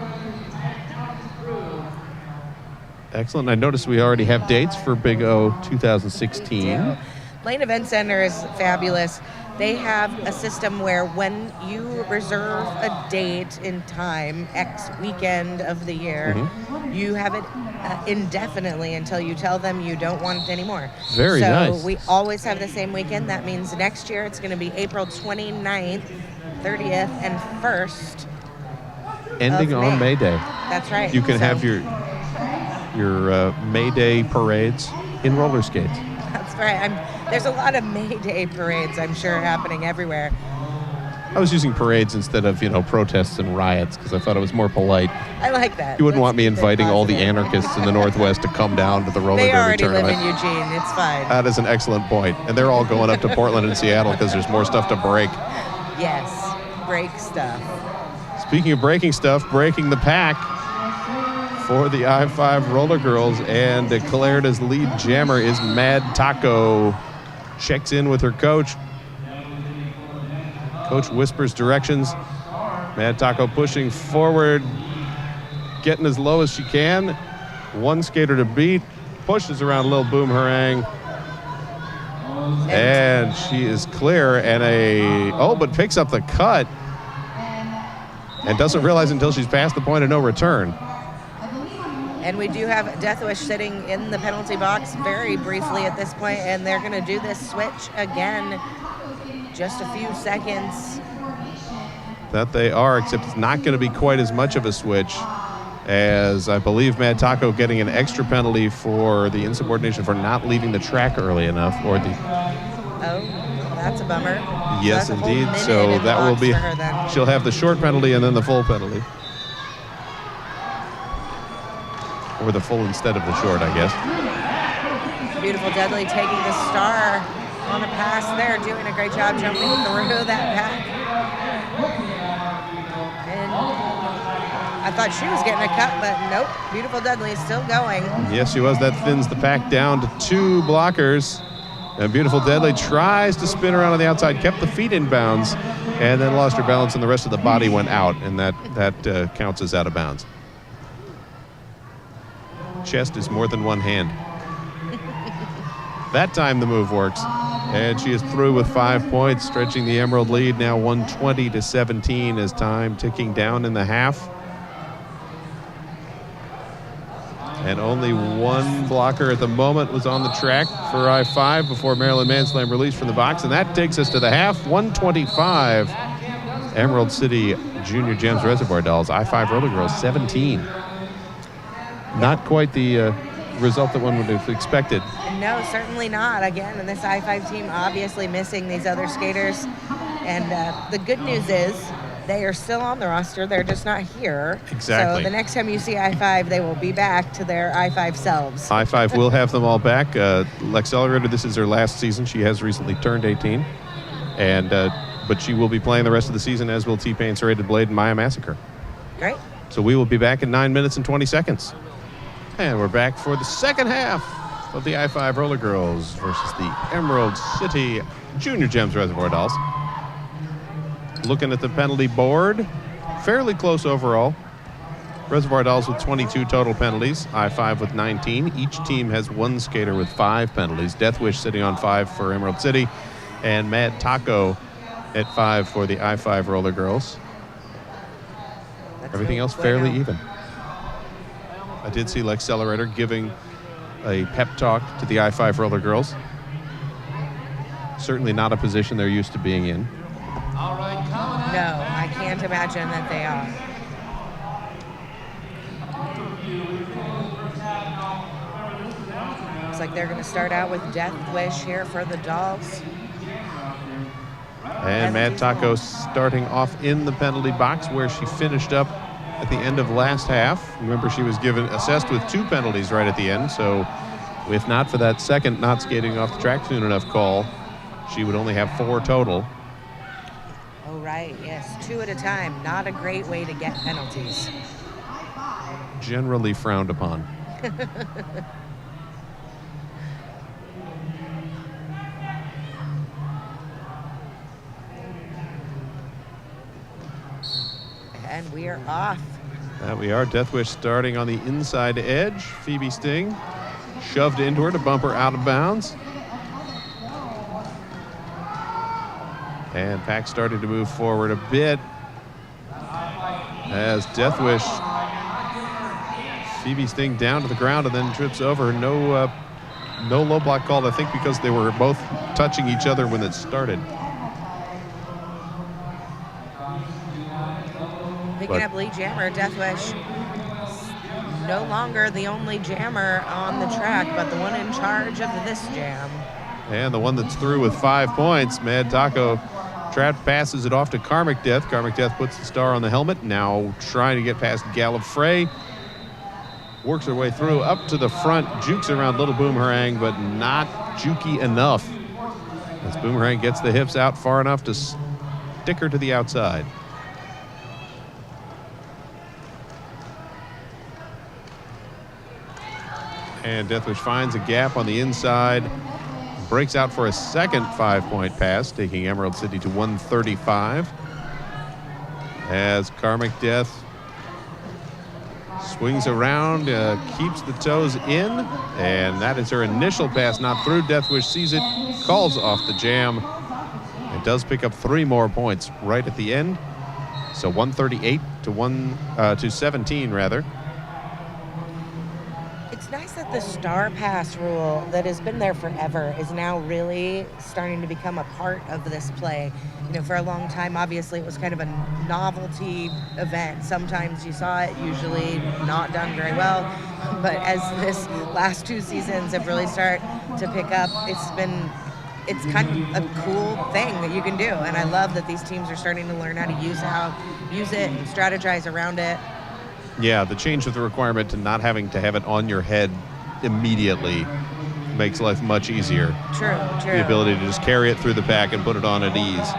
Excellent. I noticed we already have dates for Big O 2016. Lane Event Center is fabulous. They have a system where when you reserve a date in time, X weekend of the year, you have it indefinitely until you tell them you don't want it anymore. Very nice. So we always have the same weekend. That means next year it's going to be April 29th, 30th, and 1st. Ending on May Day. That's right. You can have your May Day parades in roller skates. That's right. There's a lot of May Day parades, I'm sure, happening everywhere. I was using parades instead of, protests and riots because I thought it was more polite. I like that. You wouldn't want me inviting all the anarchists in the Northwest to come down to the roller derby tournament. They already live in Eugene. It's fine. That is an excellent point. And they're all going up to Portland and Seattle because there's more stuff to break. Yes, break stuff. Speaking of breaking stuff, breaking the pack for the I-5 Roller Girls, and declared as lead jammer is Mad Taco. Checks in with her coach. Coach whispers directions. Mad Taco pushing forward, getting as low as she can. One skater to beat, pushes around Lil Boom Harang. And she is clear, but picks up the cut and doesn't realize until she's past the point of no return. And we do have Deathwish sitting in the penalty box very briefly at this point, and they're going to do this switch again. Just a few seconds. That they are, except it's not going to be quite as much of a switch, as I believe Mad Taco getting an extra penalty for the insubordination for not leaving the track early enough. Oh, that's a bummer. Yes, so indeed. So that will be, she'll have the short penalty and then the full penalty. Or the full instead of the short, I guess. Beautiful Deadly taking the star on a pass there, doing a great job jumping through that pack. And I thought she was getting a cut, but nope. Beautiful Deadly is still going. Yes, she was. That thins the pack down to 2 blockers. And Beautiful Deadly tries to spin around on the outside, kept the feet in bounds, and then lost her balance, and the rest of the body went out, and that counts as out of bounds. Chest is more than one hand. That time the move works. And she is through with 5 points, stretching the Emerald lead now 120-17 as time ticking down in the half. And only one blocker at the moment was on the track for I-5 before Maryland Manslam released from the box. And that takes us to the half, 125. Emerald City Junior Gems Reservoir Dolls, I-5 Roller Girls, 17. Not quite the result that one would have expected. No, certainly not. Again, and this I-5 team obviously missing these other skaters. And the good news is they are still on the roster. They're just not here. Exactly. So the next time you see I-5, they will be back to their I-5 selves. I-5 will have them all back. L'Accelerator, this is her last season. She has recently turned 18. And but she will be playing the rest of the season, as will T-Pain, Serrated Blade, and Maya Massacre. Great. So we will be back in 9 minutes and 20 seconds. And we're back for the second half of the I-5 Roller Girls versus the Emerald City Junior Gems Reservoir Dolls. Looking at the penalty board, fairly close overall. Reservoir Dolls with 22 total penalties, I-5 with 19. Each team has one skater with 5 penalties. Death Wish sitting on 5 for Emerald City, and Mad Taco at 5 for the I-5 Roller Girls. Everything else fairly even. I did see Accelerator giving a pep talk to the I-5 Roller Girls. Certainly not a position they're used to being in. No, I can't imagine that they are. Looks like they're going to start out with Death Wish here for the dolls. And Mad Taco starting off in the penalty box where she finished up at the end of last half. Remember, she was assessed with 2 penalties right at the end, so if not for that second not skating off the track soon enough call, she would only have 4 total. Oh, right, yes, 2 at a time. Not a great way to get penalties. Generally frowned upon. And we are off. That we are. Death Wish starting on the inside edge. Phoebe Sting shoved into her to bump her out of bounds. And Pack started to move forward a bit as Death Wish, Phoebe Sting down to the ground and then trips over. No low block called, I think, because they were both touching each other when it started. Picking up lead jammer, Death Wish. No longer the only jammer on the track, but the one in charge of this jam. And the one that's through with 5 points, Mad Taco. Trapped passes it off to Karmic Death. Karmic Death puts the star on the helmet. Now trying to get past Gallop Frey. Works her way through up to the front. Jukes around Little Boomerang, but not jukey enough. As Boomerang gets the hips out far enough to stick her to the outside. And Death Wish finds a gap on the inside. Breaks out for a second 5-point pass, taking Emerald City to 135. As Karmic Death swings around, keeps the toes in, and that is her initial pass, not through. Death Wish sees it, calls off the jam, and does pick up 3 more points right at the end. So 138 to 17 rather. It's nice that the star pass rule that has been there forever is now really starting to become a part of this play. You know, for a long time, obviously, it was kind of a novelty event. Sometimes you saw it, usually not done very well. But as this last 2 seasons have really started to pick up, it's kind of a cool thing that you can do. And I love that these teams are starting to learn how to use it and strategize around it. Yeah, the change of the requirement to not having to have it on your head immediately makes life much easier. True. The ability to just carry it through the pack and put it on at ease.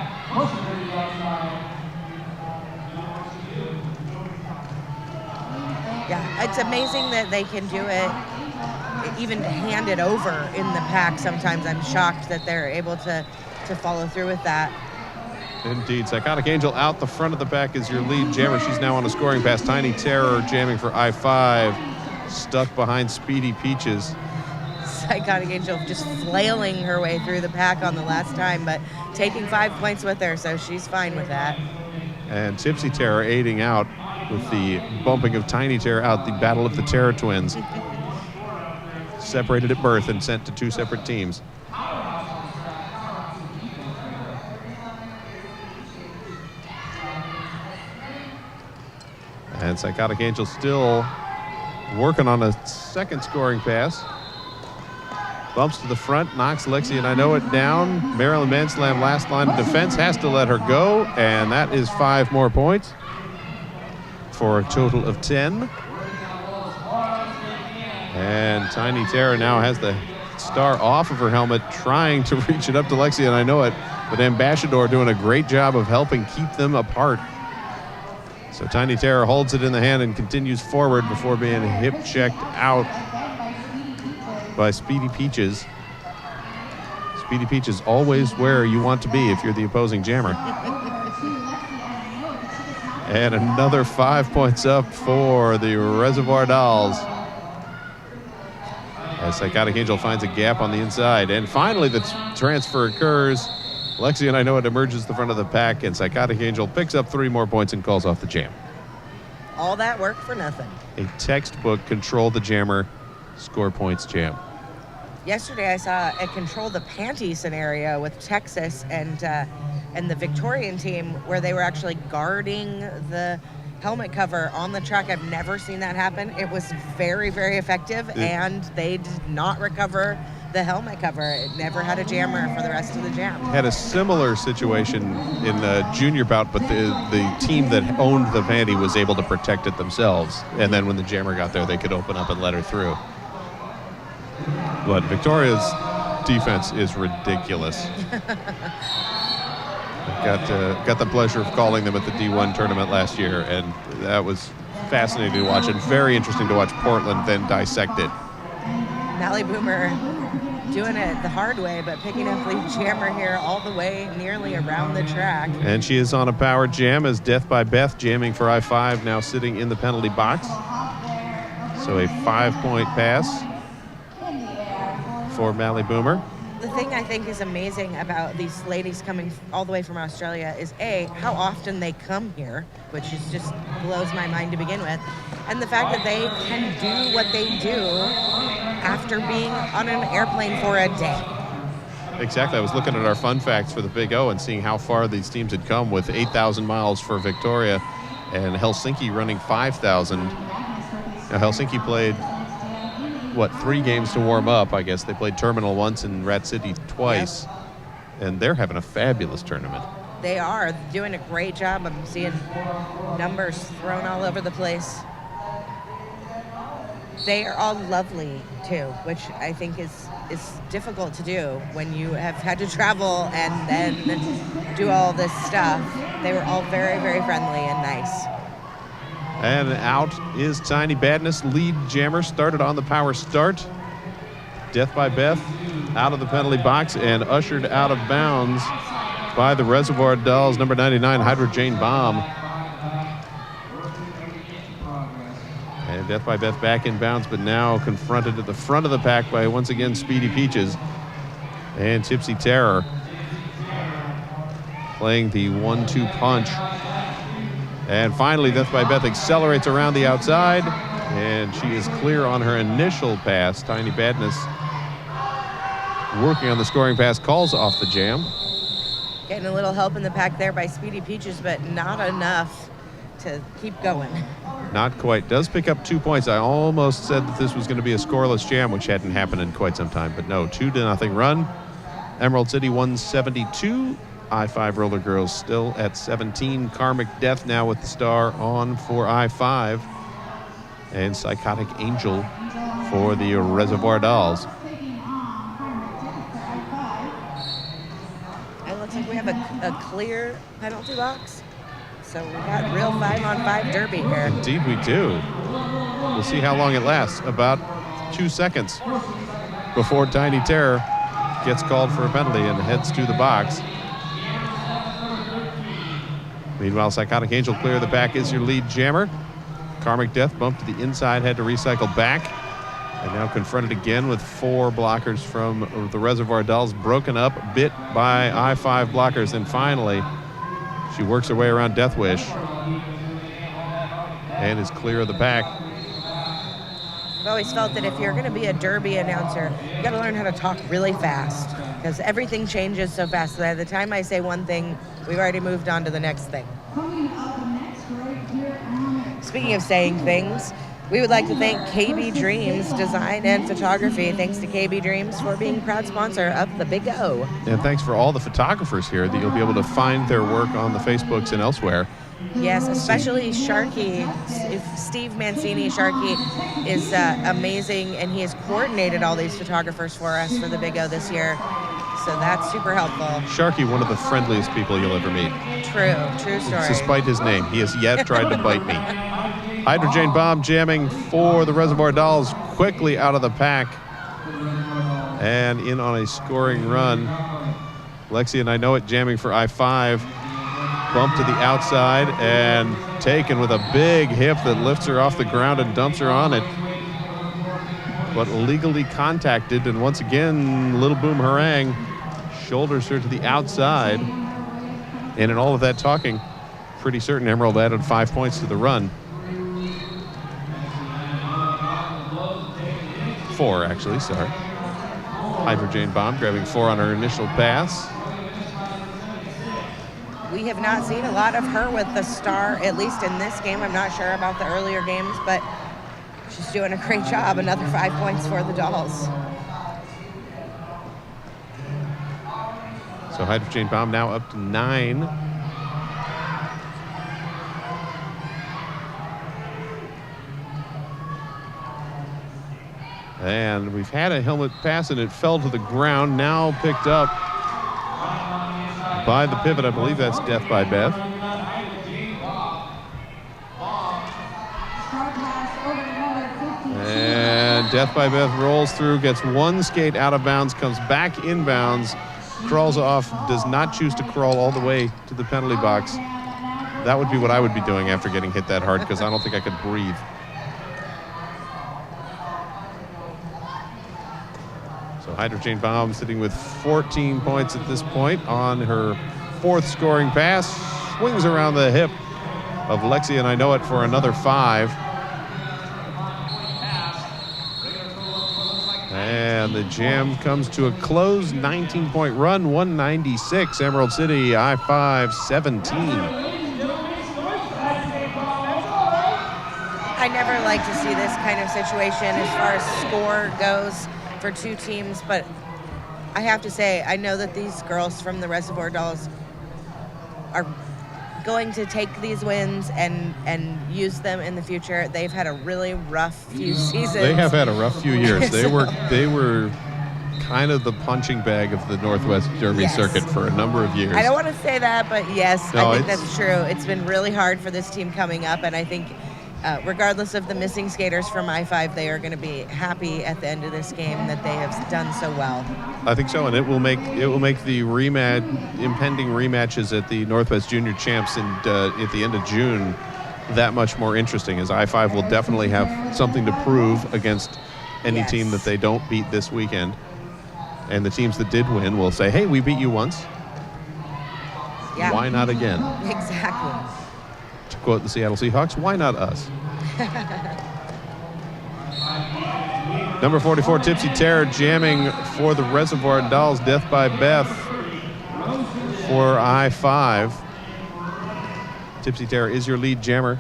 Yeah, it's amazing that they can do it, even hand it over in the pack. Sometimes I'm shocked that they're able to follow through with that. Indeed. Psychotic Angel out the front of the pack is your lead jammer. She's now on a scoring pass. Tiny Terror jamming for I-5, stuck behind Speedy Peaches. Psychotic Angel just flailing her way through the pack on the last time, but taking 5 points with her, so she's fine with that. And Tipsy Terror aiding out with the bumping of Tiny Terror out, the battle of the Terror Twins. Separated at birth and sent to 2 separate teams. And Psychotic Angel still working on a second scoring pass. Bumps to the front, knocks Lexi and I Know It down. Maryland Manslam last line of defense, has to let her go, and that is 5 more points for a total of 10. And Tiny Terror now has the star off of her helmet, trying to reach it up to Lexi and I Know It, but Ambassador doing a great job of helping keep them apart. So Tiny Terror holds it in the hand and continues forward before being hip checked out by Speedy Peaches. Speedy Peaches always where you want to be if you're the opposing jammer. And another 5 points up for the Reservoir Dolls. As Psychotic Angel finds a gap on the inside. And finally the transfer occurs. Lexi and I know it emerges the front of the pack, and Psychotic Angel picks up 3 more points and calls off the jam. All that work for nothing. A textbook control the jammer, score points jam. Yesterday I saw a control the panty scenario with Texas and the Victorian team where they were actually guarding the helmet cover on the track. I've never seen that happen. It was very, very effective, and they did not recover the helmet cover. It never had a jammer for the rest of the jam. Had a similar situation in the junior bout, but the team that owned the panty was able to protect it themselves. And then when the jammer got there, they could open up and let her through. But Victoria's defense is ridiculous. Got the pleasure of calling them at the D1 tournament last year, and that was fascinating to watch and very interesting to watch Portland then dissect it. Mally Boomer doing it the hard way, but picking up lead jammer here all the way nearly around the track. And she is on a power jam as Death by Beth jamming for I-5 now sitting in the penalty box. So a 5-point pass for Mally Boomer. The thing I think is amazing about these ladies coming all the way from Australia is how often they come here, which is just blows my mind to begin with, and the fact that they can do what they do after being on an airplane for a day. Exactly. I was looking at our fun facts for the Big O and seeing how far these teams had come with 8,000 miles for Victoria and Helsinki running 5,000. Now Helsinki played 3 games to warm up, I guess. They played Terminal once and Rat City twice. Yep. And they're having a fabulous tournament. They are doing a great job. I'm seeing numbers thrown all over the place. They are all lovely too, which I think is difficult to do when you have had to travel and then do all this stuff. They were all very, very friendly and nice. And out is Tiny Badness, lead jammer, started on the power start. Death by Beth out of the penalty box and ushered out of bounds by the Reservoir Dolls, number 99, Hydra Jane Bomb. And Death by Beth back in bounds, but now confronted at the front of the pack by, once again, Speedy Peaches and Tipsy Terror playing the 1-2 punch. And finally, Death by Beth accelerates around the outside, and she is clear on her initial pass. Tiny Badness working on the scoring pass, calls off the jam. Getting a little help in the pack there by Speedy Peaches, but not enough to keep going. Not quite. Does pick up 2 points. I almost said that this was going to be a scoreless jam, which hadn't happened in quite some time, but no, 2-0 run. Emerald City 172. I-5 Roller Girls still at 17. Karmic Death now with the star on for I-5. And Psychotic Angel for the Reservoir Dolls. It looks like we have a clear penalty box. So we got real 5-on-5 derby here. Indeed we do. We'll see how long it lasts. About 2 seconds before Tiny Terror gets called for a penalty and heads to the box. Meanwhile, Psychotic Angel clear of the pack is your lead jammer. Karmic Death bumped to the inside, had to recycle back. And now confronted again with 4 blockers from the Reservoir Dolls, broken up, bit by I-5 blockers. And finally, she works her way around Death Wish and is clear of the pack. I've always felt that if you're going to be a derby announcer, you got to learn how to talk really fast because everything changes so fast. By the time I say one thing, we've already moved on to the next thing. Speaking of saying things, we would like to thank KB Dreams Design and Photography. Thanks to KB Dreams for being proud sponsor of the Big O. And thanks for all the photographers here that you'll be able to find their work on the Facebooks and elsewhere. Yes, especially Sharky. Steve Mancini, Sharky, is amazing, and he has coordinated all these photographers for us for the Big O this year. so that's super helpful. Sharky, one of the friendliest people you'll ever meet. True story. Despite his name, he has yet tried to bite me. Hydrogen Bomb jamming for the Reservoir Dolls, quickly out of the pack and in on a scoring run. Lexi and I Know It jamming for I-5. Bump to the outside and taken with a big hip that lifts her off the ground and dumps her on it. But legally contacted, and once again, Little Boom Harang shoulders her to the outside. And in all of that talking, pretty certain Emerald added 5 points to the run. 4, actually, sorry. Hydrogen Bomb grabbing 4 on her initial pass. We have not seen a lot of her with the star, at least in this game. I'm not sure about the earlier games, but she's doing a great job. Another 5 points for the Dolls. So Hydrogen Bomb now up to 9. And we've had a helmet pass and it fell to the ground, now picked up by the pivot. I believe that's Death by Beth. And Death by Beth rolls through, gets one skate out of bounds, comes back inbounds, crawls off, does not choose to crawl all the way to the penalty box. That would be what I would be doing after getting hit that hard, because I don't think I could breathe. So Hydrogen Bomb sitting with 14 points at this point on her 4th scoring pass. Swings around the hip of Lexi and I Know It for another 5. And the jam comes to a close, 19-point run, 196. Emerald City, I-5, 17. I never like to see this kind of situation as far as score goes for two teams, but I have to say, I know that these girls from the Reservoir Dolls are going to take these wins and use them in the future. They've had a really rough few seasons. They have had a rough few years. They were kind of the punching bag of the Northwest Derby circuit for a number of years. I don't want to say that, but yes, no, I think that's true. It's been really hard for this team coming up, and I think regardless of the missing skaters from I-5, they are going to be happy at the end of this game that they have done so well. I think so, and it will make the impending rematches at the Northwest Junior Champs at the end of June that much more interesting, as I-5 will definitely have something to prove against any team that they don't beat this weekend. And the teams that did win will say, hey, we beat you once. Yeah. Why not again? Exactly. To quote the Seattle Seahawks, why not us? Number 44, Tipsy Terror, jamming for the Reservoir Dolls, Death by Beth for I-5. Tipsy Terror is your lead jammer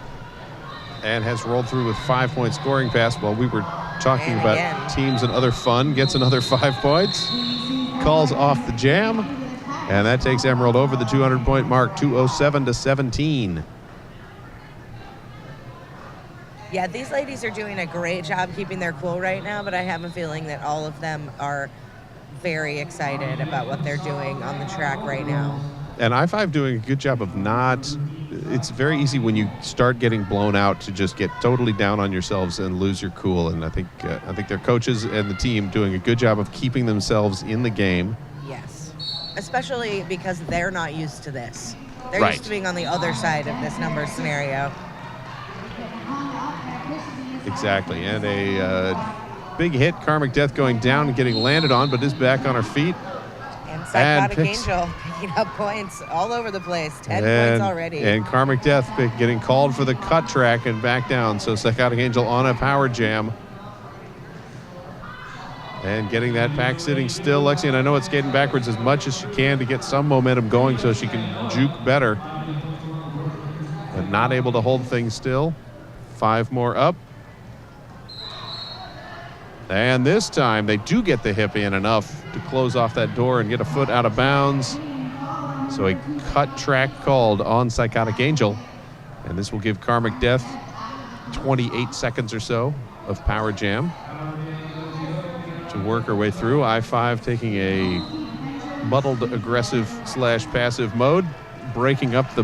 and has rolled through with 5-point scoring pass. While we were talking about teams and other fun, gets another 5 points, calls off the jam, and that takes Emerald over the 200-point mark, 207-17. Yeah, these ladies are doing a great job keeping their cool right now, but I have a feeling that all of them are very excited about what they're doing on the track right now. And I-5 doing a good job of not... It's very easy when you start getting blown out to just get totally down on yourselves and lose your cool. And I think their coaches and the team doing a good job of keeping themselves in the game. Yes, especially because they're not used to this. They're used to being on the other side of this number scenario. Exactly, and a big hit. Karmic Death going down and getting landed on, but is back on her feet. And Psychotic Angel picking up points all over the place. 10 points already. And Karmic Death getting called for the cut track and back down. So Psychotic Angel on a power jam. And getting that pack sitting still. Lexi, and I know it's skating backwards as much as she can to get some momentum going so she can juke better. But not able to hold things still. 5 more up. And this time they do get the hip in enough to close off that door and get a foot out of bounds. So a cut track called on Psychotic Angel. And this will give Karmic Death 28 seconds or so of power jam to work her way through. I-5 taking a muddled aggressive / passive mode, breaking up the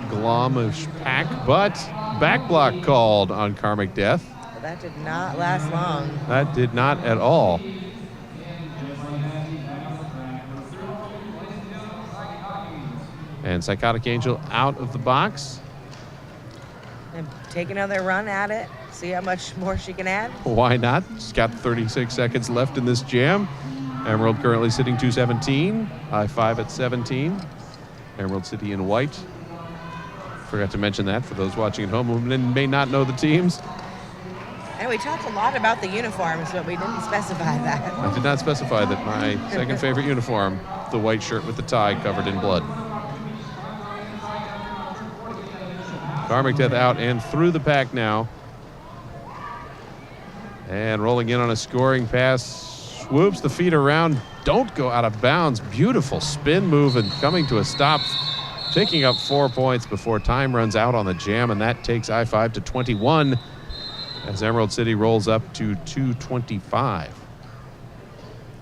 Glamish pack, but back block called on Karmic Death. That did not last long. That did not at all. And Psychotic Angel out of the box. And take another run at it. See how much more she can add. Why not? She's got 36 seconds left in this jam. Emerald currently sitting 217. I-5 at 17. Emerald City in white. Forgot to mention that for those watching at home who may not know the teams. And we talked a lot about the uniforms, but we didn't specify that. I did not specify that my second favorite uniform, the white shirt with the tie covered in blood. Karmic Death out and through the pack now. And rolling in on a scoring pass. Swoops the feet around. Don't go out of bounds. Beautiful spin move and coming to a stop. Taking up 4 points before time runs out on the jam. And that takes I-5 to 21 as Emerald City rolls up to 225.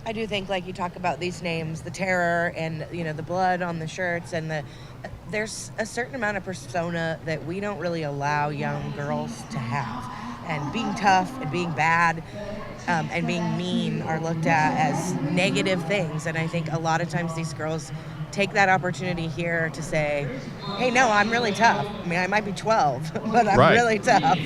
I do think, like you talk about these names, the terror and, you know, the blood on the shirts and there's a certain amount of persona that we don't really allow young girls to have. And being tough and being bad and being mean are looked at as negative things. And I think a lot of times these girls take that opportunity here to say, hey, no, I'm really tough. I mean, I might be 12, but I'm really tough.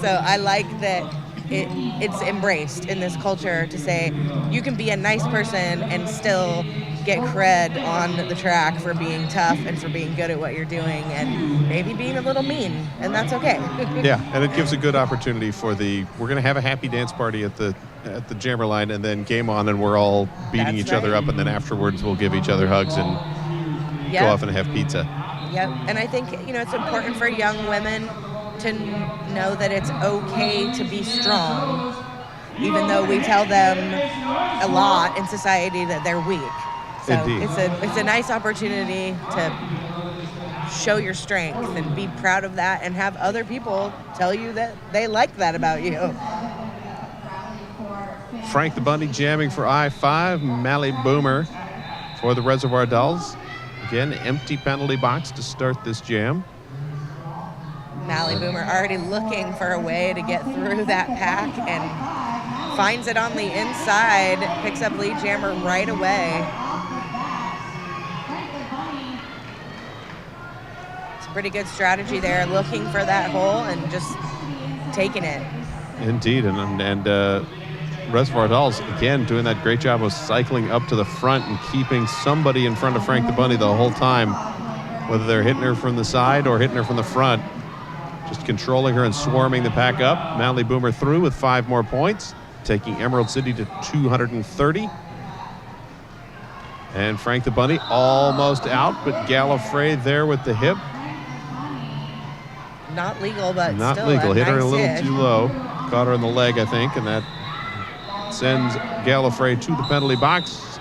So I like that it's embraced in this culture to say you can be a nice person and still get cred on the track for being tough and for being good at what you're doing and maybe being a little mean, and that's okay. Yeah, and it gives a good opportunity for we're going to have a happy dance party at the jammer line, and then game on, and we're all beating each other up, and then afterwards we'll give each other hugs and go off and have pizza. Yep, and I think, you know, it's important for young women to know that it's okay to be strong, even though we tell them a lot in society that they're weak. So Indeed. It's a nice opportunity to show your strength and be proud of that and have other people tell you that they like that about you. Frank the Bunny jamming for I-5, Mally Boomer for the Reservoir Dolls. Again, empty penalty box to start this jam. Mally Boomer already looking for a way to get through that pack and finds it on the inside, picks up lead jammer right away. It's a pretty good strategy there, looking for that hole and just taking it. Indeed, and Reservoir Dolls, again, doing that great job of cycling up to the front and keeping somebody in front of Frank the Bunny the whole time, whether they're hitting her from the side or hitting her from the front. Just controlling her and swarming the pack up. Mally Boomer through with 5 more points, taking Emerald City to 230. And Frank the Bunny almost out, but Gallifrey there with the hip. Not legal, but not still legal. Hit her a nice little hit. too low. Caught her in the leg, I think, and that sends Gallifrey to the penalty box.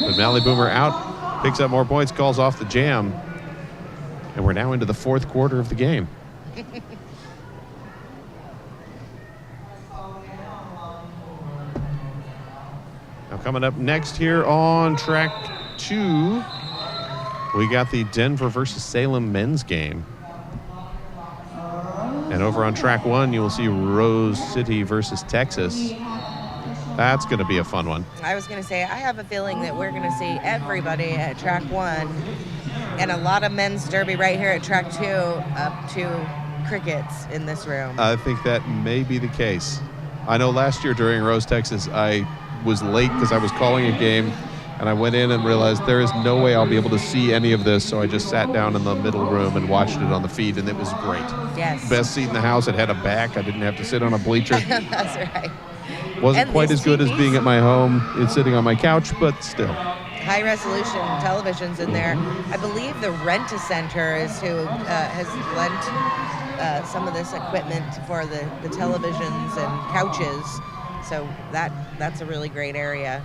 But Mally Boomer out, picks up more points, calls off the jam. And we're now into the 4th quarter of the game. Now coming up next here on track 2, we got the Denver versus Salem men's game. And over on track 1, you will see Rose City versus Texas. That's going to be a fun one. I was going to say, I have a feeling that we're going to see everybody at track 1 and a lot of men's derby right here at track 2 up to crickets in this room. I think that may be the case. I know last year during Rose, Texas, I was late because I was calling a game, and I went in and realized there is no way I'll be able to see any of this, so I just sat down in the middle room and watched it on the feed, and it was great. Yes. Best seat in the house. It had a back. I didn't have to sit on a bleacher. That's right. Wasn't And quite these as good as TVs? being at my home and sitting on my couch, but still. High resolution televisions in there. I believe the Rent-A-Center is who has lent some of this equipment for the televisions and couches. So that's a really great area.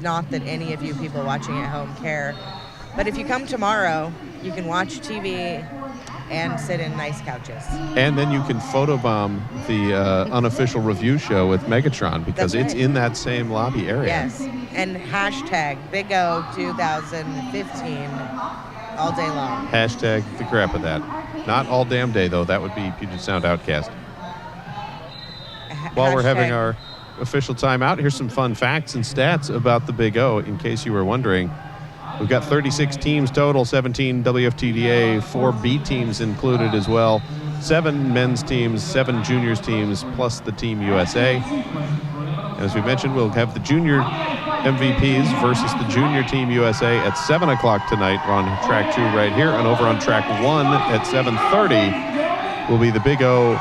Not that any of you people watching at home care. But if you come tomorrow, you can watch TV and sit in nice couches. And then you can photobomb the unofficial review show with Megatron because That's it's right. in that same lobby area. Yes, and hashtag Big O 2015 all day long. Hashtag the crap of that. Not all damn day, though. That would be Puget Sound Outcast. While we're having Hashtag- our official timeout, here's some fun facts and stats about the Big O, in case you were wondering. We've got 36 teams total, 17 WFTDA, 4 B teams included as well, 7 men's teams, 7 juniors teams, plus the Team USA. As we mentioned, we'll have the junior MVPs versus the junior Team USA at 7 o'clock tonight on track 2 right here, and over on track 1 at 7:30 will be the Big O.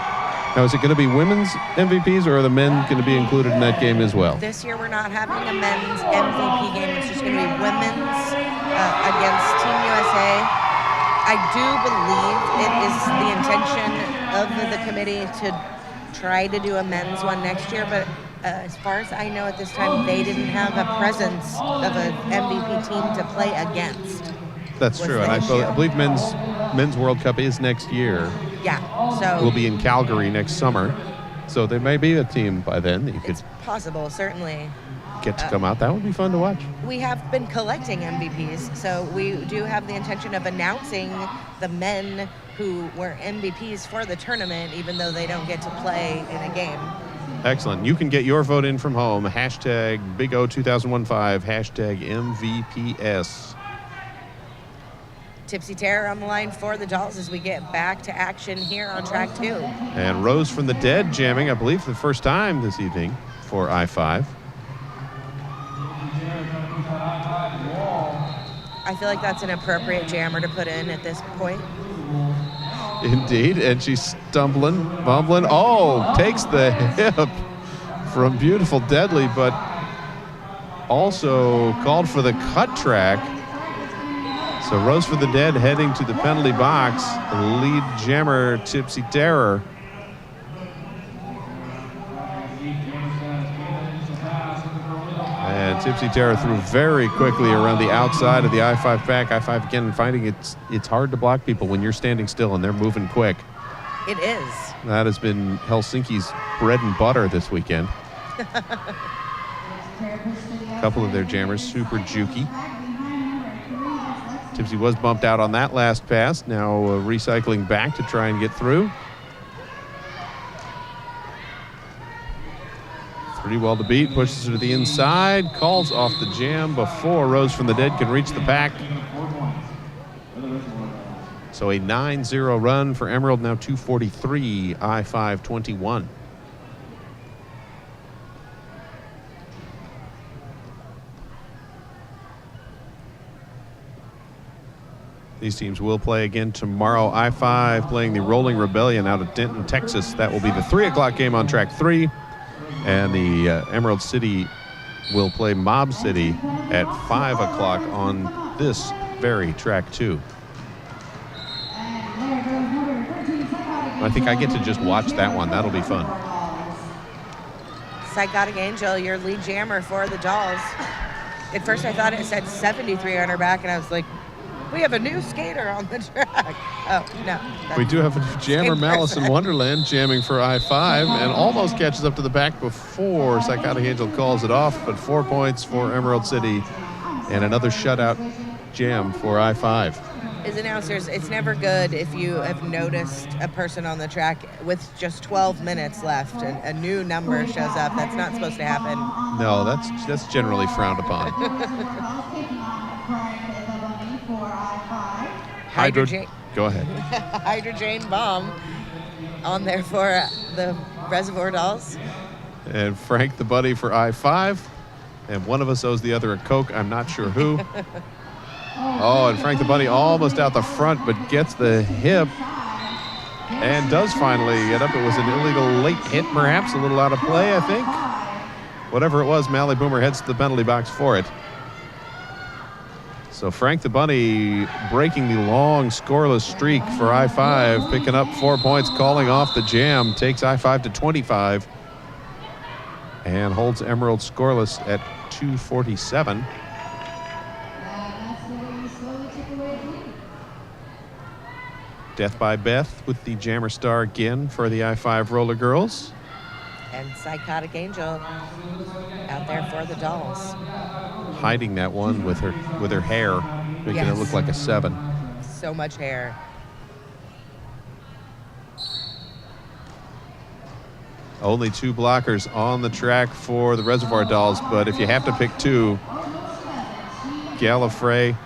Now, is it going to be women's MVPs, or are the men going to be included in that game as well? This year we're not having a men's MVP game. It's just going to be women's against Team USA. I do believe it is the intention of the committee to try to do a men's one next year, but as far as I know at this time, they didn't have a presence of an MVP team to play against. That's Was true, the and I issue. believe men's World Cup is next year. Yeah, so We'll be in Calgary next summer, so there may be a team by then that you could it's possible, certainly. get to come out. That would be fun to watch. We have been collecting MVPs, so we do have the intention of announcing the men who were MVPs for the tournament, even though they don't get to play in a game. Excellent. You can get your vote in from home. Hashtag Big O 2015, hashtag MVPS. Tipsy Terror on the line for the Dolls as we get back to action here on track 2. And Rose from the Dead jamming, I believe, for the first time this evening for I-5. I feel like that's an appropriate jammer to put in at this point. Indeed, and she's stumbling, bumbling. Oh, takes the hip from Beautiful Deadly, but also called for the cut track. So Rose for the Dead heading to the penalty box. Lead jammer Tipsy Terror. And Tipsy Terror threw very quickly around the outside of the I-5 pack. I-5 again finding it's hard to block people when you're standing still and they're moving quick. It is. That has been Helsinki's bread and butter this weekend. A couple of their jammers super jukey. Tipsy was bumped out on that last pass. Now recycling back to try and get through. 3 well to beat, pushes her to the inside, calls off the jam before Rose from the Dead can reach the pack. So a 9-0 run for Emerald, now 2:43, I-5 21. These teams will play again tomorrow. I-5 playing the Rolling Rebellion out of Denton, Texas. That will be the 3 o'clock game on track 3. And the Emerald City will play Mob City at 5 o'clock on this very track 2. I think I get to just watch that one. That'll be fun. Psychotic Angel, your lead jammer for the Dolls. At first I thought it said 73 on her back, and I was like, we have a new skater on the track. Oh, no. We do have a jammer, Same Malice in person. Wonderland, jamming for I-5 and almost catches up to the back before Psychotic Angel calls it off, but 4 points for Emerald City and another shutout jam for I-5. As announcers, it's never good if you have noticed a person on the track with just 12 minutes left and a new number shows up. That's not supposed to happen. No, that's generally frowned upon. Hydrogen, Go ahead. Hydrogen Bomb on there for the Reservoir Dolls. And Frank the Buddy for I-5. And one of us owes the other a Coke. I'm not sure who. Oh, and Frank the Buddy almost out the front, but gets the hip and does finally get up. It was an illegal late hit, perhaps, a little out of play, I think. Whatever it was, Mally Boomer heads to the penalty box for it. So Frank the Bunny breaking the long scoreless streak for I-5, picking up 4 points, calling off the jam, takes I-5 to 25, and holds Emerald scoreless at 2:47. Death by Beth with the Jammer Star again for the I-5 Roller Girls. And Psychotic Angel out there for the dolls. Hiding that one with her hair, making it Yes. look like a 7. So much hair. Only 2 blockers on the track for the Reservoir Dolls, but if you have to pick 2, Gallifrey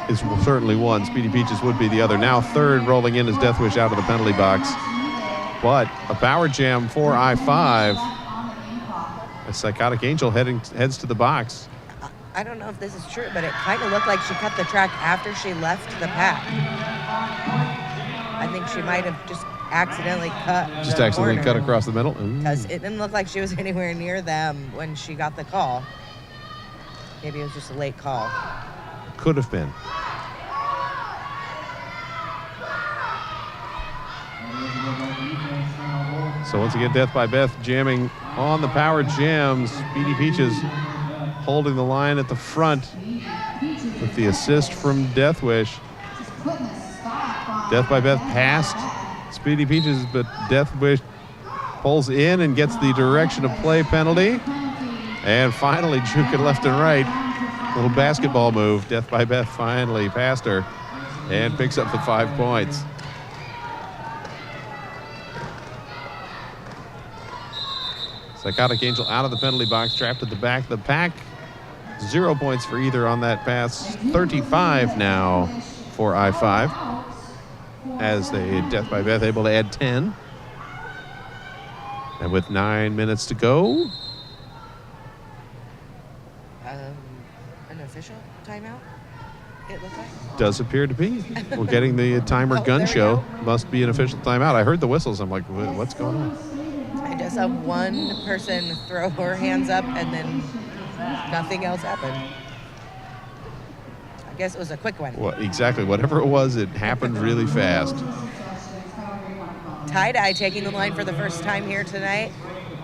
is certainly one. Speedy Peaches would be the other. Now third rolling in is Death Wish out of the penalty box. But a power jam for I-5 as Psychotic Angel heads to the box. I don't know if this is true, but it kind of looked like she cut the track after she left the pack. I think she might have just accidentally cut across the middle. Because it didn't look like she was anywhere near them when she got the call. Maybe it was just a late call. Could have been. So once again, Death by Beth jamming on the power jams. Speedy Peaches holding the line at the front with the assist from Death Wish. Death by Beth passed Speedy Peaches, but Death Wish pulls in and gets the direction of play penalty. And finally, juking left and right. Little basketball move. Death by Beth finally passed her and picks up the 5 points. Psychotic Angel out of the penalty box, trapped at the back of the pack. 0 points for either on that pass. 35 now for I-5 as they Death by Beth able to add 10. And with 9 minutes to go. An official timeout, it looks like? Does appear to be. We're getting the timer gun show. Must be an official timeout. I heard the whistles. I'm like, what's going on? I just saw one person throw her hands up and then nothing else happened. I guess it was a quick one. Well, exactly. Whatever it was, it happened really fast. Tie-dye taking the line for the first time here tonight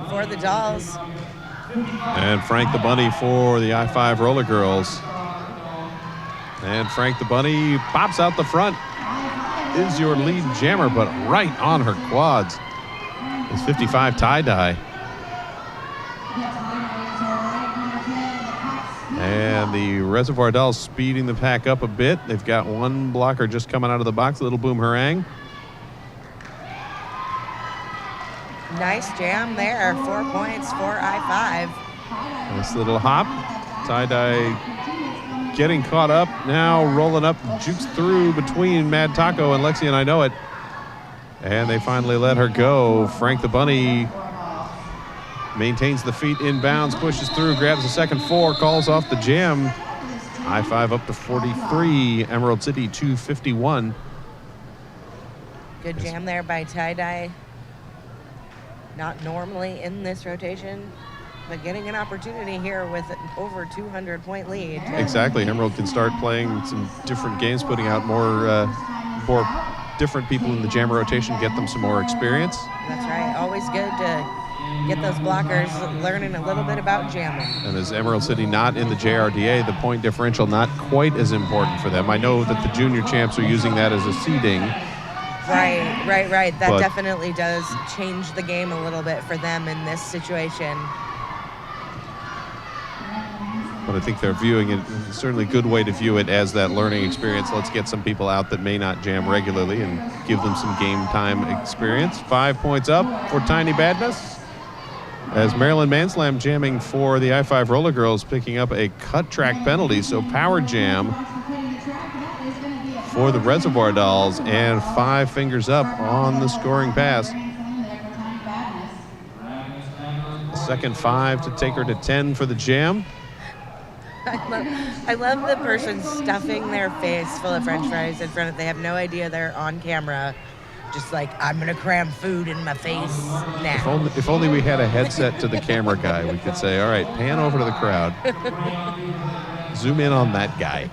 for the dolls. And Frank the Bunny for the I-5 Roller Girls. And Frank the Bunny pops out the front. Is your lead jammer, but right on her quads. It's 55 tie-dye. And the Reservoir Dolls speeding the pack up a bit. They've got one blocker just coming out of the box, Little Boomerang. Nice jam there. 4 points for I-5. Nice little hop. Tie-dye getting caught up. Now rolling up, jukes through between Mad Taco and Lexi and I Know It. And they finally let her go. Frank the Bunny maintains the feet inbounds, pushes through, grabs the second 4, calls off the jam. I-5 up to 43, Emerald City 251. Good jam there by Tie-dye. Not normally in this rotation, but getting an opportunity here with an over 200-point lead. Exactly. Emerald can start playing some different games, putting out more different people in the jam rotation, get them some more experience. That's right. Always good to get those blockers learning a little bit about jamming. And as Emerald City not in the JRDA, the point differential not quite as important for them. I know that the junior champs are using that as a seeding. Right. That definitely does change the game a little bit for them in this situation. But I think they're viewing it, certainly a good way to view it as that learning experience. Let's get some people out that may not jam regularly and give them some game time experience. 5 points up for Tiny Badness. As Maryland Manslam jamming for the I-5 Roller Girls, picking up a cut track penalty. So power jam for the Reservoir Dolls and 5 fingers up on the scoring pass. Second 5 to take her to 10 for the jam. I love the person stuffing their face full of French fries in front of. They have no idea they're on camera. Just like, I'm gonna cram food in my face now. If only we had a headset to the camera guy, we could say, all right, pan over to the crowd. Zoom in on that guy.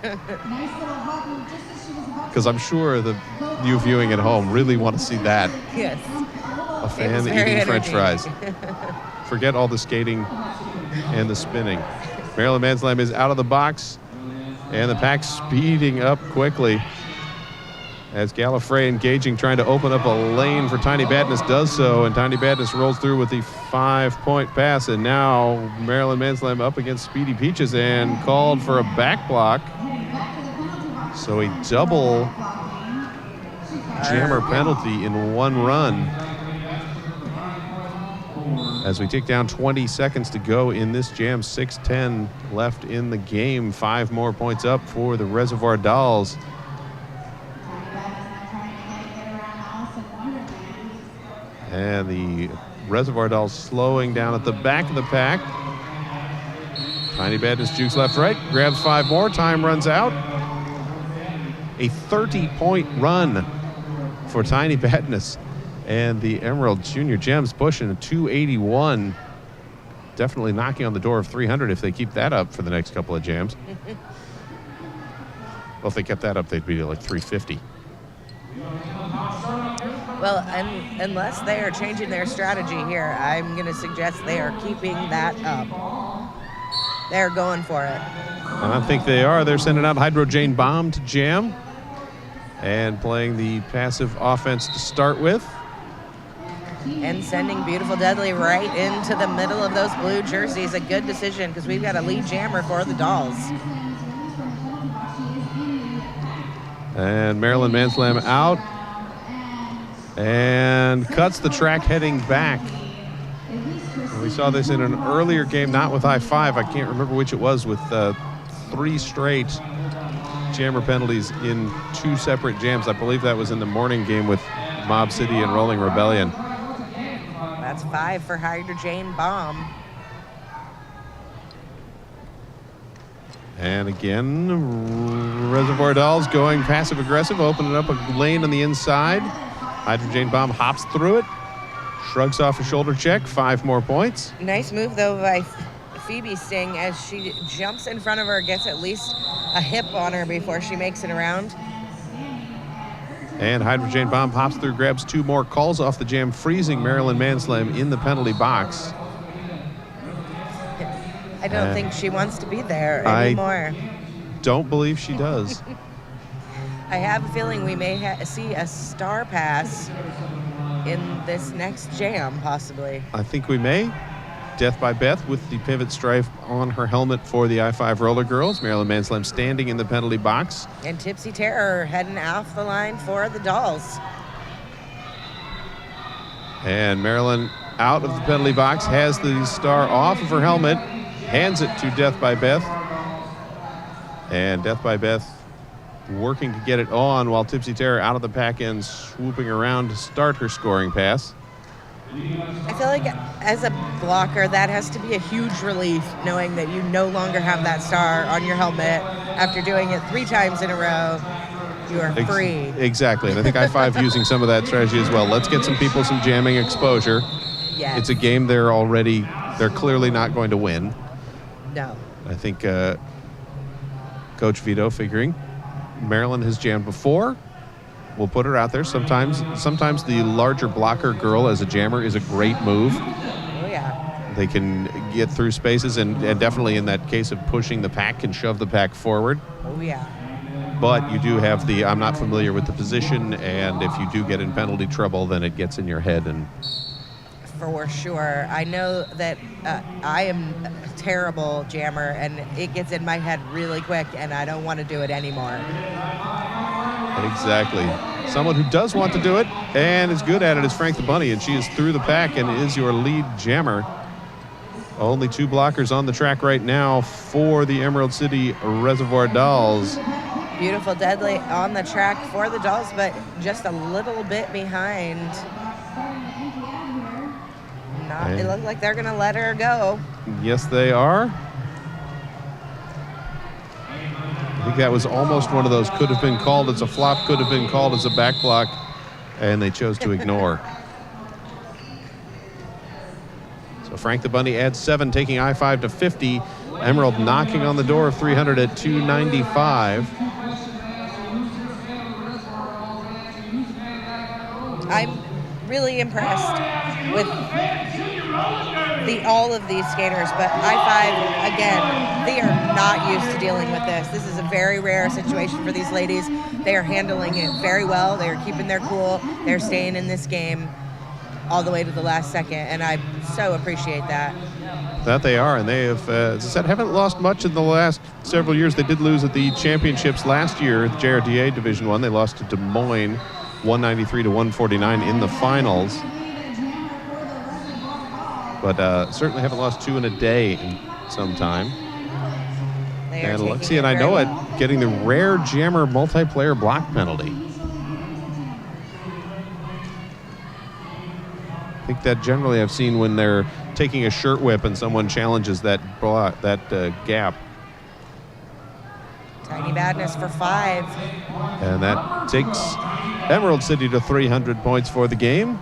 Because I'm sure you viewing at home really want to see that. Yes. A fan eating French fries. Forget all the skating and the spinning. Maryland Manslam is out of the box, and the pack speeding up quickly. As Gallifrey engaging, trying to open up a lane for Tiny Badness, does so, and Tiny Badness rolls through with the 5-point pass, and now Maryland Manslam up against Speedy Peaches and called for a back block. So a double jammer penalty in one run. As we take down 20 seconds to go in this jam, 6:10 left in the game. 5 more points up for the Reservoir Dolls. And the Reservoir Dolls slowing down at the back of the pack. Tiny Badness jukes left, right, grabs 5 more, time runs out. A 30-point run for Tiny Badness. And the Emerald Junior Gems pushing a 281. Definitely knocking on the door of 300 if they keep that up for the next couple of jams. Well, if they kept that up, they'd be like 350. Well, unless they are changing their strategy here, I'm going to suggest they are keeping that up. They're going for it. And I think they are. They're sending out Hydro Jane Bomb to jam and playing the passive offense to start with. And sending Beautiful Deadly right into the middle of those blue jerseys. A good decision because we've got a lead jammer for the Dolls. And Maryland Manslam out. And cuts the track heading back. We saw this in an earlier game, not with I-5. I can't remember which it was, with 3 straight jammer penalties in 2 separate jams. I believe that was in the morning game with Mob City and Rolling Rebellion. That's 5 for Hydro Jane Bomb. And again, Reservoir Dolls going passive aggressive, opening up a lane on the inside. Hydro Jane Bomb hops through it, shrugs off a shoulder check, 5 more points. Nice move, though, by Phoebe Sting as she jumps in front of her, gets at least a hip on her before she makes it around. And Hydro Jane Bomb hops through, grabs 2 more, calls off the jam, freezing Maryland Manslam in the penalty box. I don't think she wants to be there anymore. Don't believe she does. I have a feeling we may see a star pass in this next jam, possibly. I think we may. Death by Beth with the pivot stripe on her helmet for the I-5 Roller Girls. Maryland Manslam standing in the penalty box. And Tipsy Terror heading off the line for the Dolls. And Maryland out of the penalty box, has the star off of her helmet, hands it to Death by Beth. And Death by Beth working to get it on while Tipsy Terror out of the pack end, swooping around to start her scoring pass. I feel like as a blocker, that has to be a huge relief, knowing that you no longer have that star on your helmet after doing it 3 times in a row. You are free. Exactly. And I think I-5 using some of that strategy as well. Let's get some people some jamming exposure. Yes. It's a game they're clearly not going to win. No. I think Coach Vito figuring Maryland has jammed before. We'll put her out there. Sometimes the larger blocker girl as a jammer is a great move. Oh, yeah. They can get through spaces and definitely in that case of pushing the pack can shove the pack forward. Oh, yeah. But you do have I'm not familiar with the position, and if you do get in penalty trouble, then it gets in your head. And for sure. I know that I am a terrible jammer, and it gets in my head really quick, and I don't want to do it anymore. Exactly. Someone who does want to do it and is good at it is Frank the Bunny, and she is through the pack and is your lead jammer. Only 2 blockers on the track right now for the Emerald City Reservoir Dolls. Beautiful Deadly on the track for the Dolls, but just a little bit behind. It looks like they're going to let her go. Yes, they are. I think that was almost one of those could have been called as a flop, could have been called as a back block, and they chose to ignore. So Frank the Bunny adds 7, taking I-5 to 50. Emerald knocking on the door of 300 at 295. I'm really impressed with all of these skaters, but I-5, again, they are not used to dealing with this. This is a very rare situation for these ladies. They are handling it very well. They are keeping their cool. They're staying in this game all the way to the last second, and I so appreciate that. That they are, and they have, as I said, haven't lost much in the last several years. They did lose at the championships last year, the JRDA Division 1. They lost to Des Moines 193 to 149 in the finals. But certainly haven't lost two in a day in some time. And Alexia and I know it, getting the rare jammer multiplayer block penalty. I think that generally I've seen when they're taking a shirt whip and someone challenges that block, that gap. Tiny Badness for 5. And that takes Emerald City to 300 points for the game,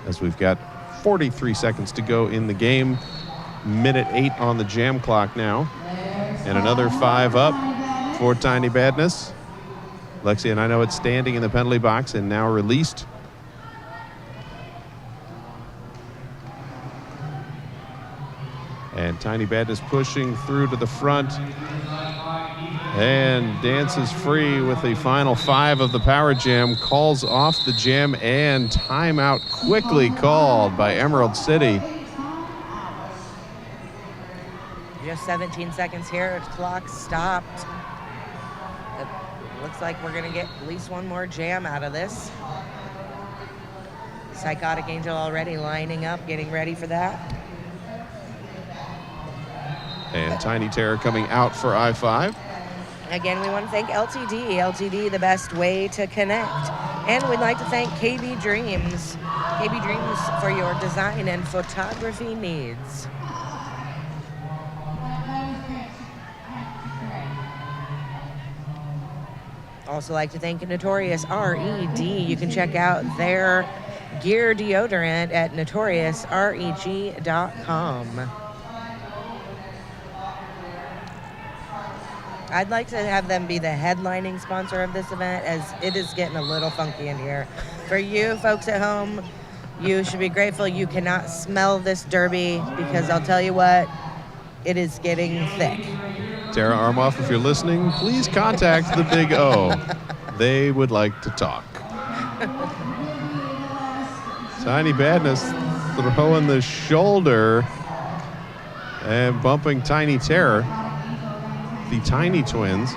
as we've got 43 seconds to go in the game. Minute 8 on the jam clock now. And another 5 up for Tiny Badness. Lexi and I know it's standing in the penalty box and now released. And Tiny Badness pushing through to the front and dances free with the final 5 of the power jam, calls off the jam, and timeout quickly called by Emerald City. Just 17 seconds here, clock stopped. It looks like we're gonna get at least one more jam out of this. Psychotic Angel already lining up, getting ready for that. And Tiny Terror coming out for I-5. Again, we want to thank LTD. LTD, the best way to connect. And we'd like to thank KB Dreams. KB Dreams for your design and photography needs. Also like to thank Notorious RED. You can check out their gear deodorant at notoriousreg.com. I'd like to have them be the headlining sponsor of this event, as it is getting a little funky in here. For you folks at home, you should be grateful you cannot smell this derby, because I'll tell you what, it is getting thick. Tara Armoff, if you're listening, please contact the Big O. They would like to talk. Tiny Badness throwing the shoulder and bumping Tiny Terror. The Tiny Twins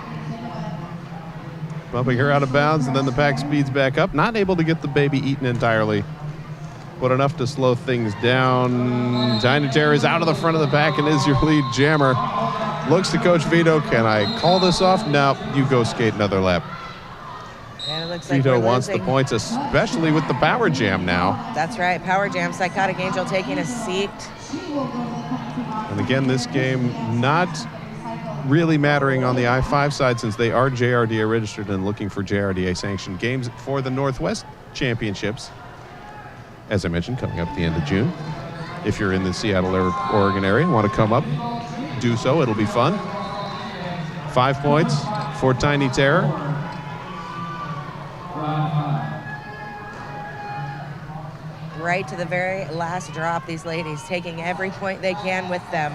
bumping her out of bounds, and then the pack speeds back up, not able to get the baby eaten entirely, but enough to slow things down. Tiny Terror is out of the front of the pack and is your lead jammer. Looks to Coach Vito, can I call this off? No, you go skate another lap. And it looks like Vito we're wants losing. the points, especially with the power jam now. That's right, power jam. Psychotic Angel taking a seat. And again, this game not really mattering on the I-5 side, since they are JRDA registered and looking for JRDA sanctioned games for the Northwest Championships, as I mentioned, coming up at the end of June. If you're in the Seattle, Oregon area and want to come up, do so. It'll be fun. 5 points for Tiny Terror. Right to the very last drop, these ladies taking every point they can with them.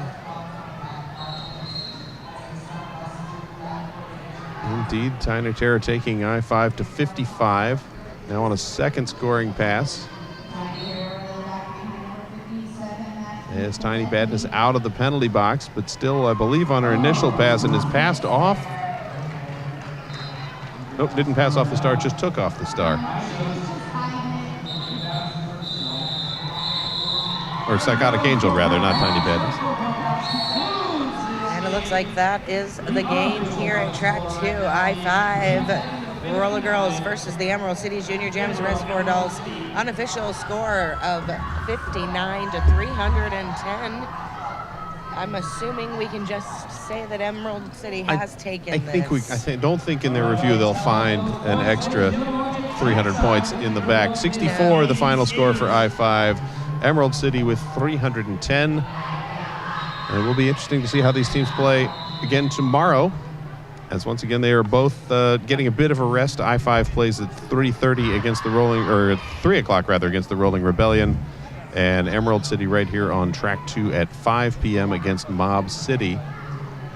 Indeed, Tiny Terror taking I-5 to 55. Now on a second scoring pass. As Tiny Badness out of the penalty box, but still, I believe, on her initial pass, and is passed off. Nope, didn't pass off the star, just took off the star. Or Psychotic Angel, rather, not Tiny Badness. And it looks like that is the game here at Track 2, I-5. Roller Girls versus the Emerald City Junior Gems Reservoir Dolls. Unofficial score of 59 to 310. I'm assuming we can just say that Emerald City has taken this. Don't think in their review they'll find an extra 300 points in the back. 64, the final score for I-5. Emerald City with 310. And it will be interesting to see how these teams play again tomorrow, as once again they are both getting a bit of a rest. I-5 plays at 3:30 against the Rolling, or 3 o'clock rather, against the Rolling Rebellion. And Emerald City right here on track 2 at 5 p.m. against Mob City.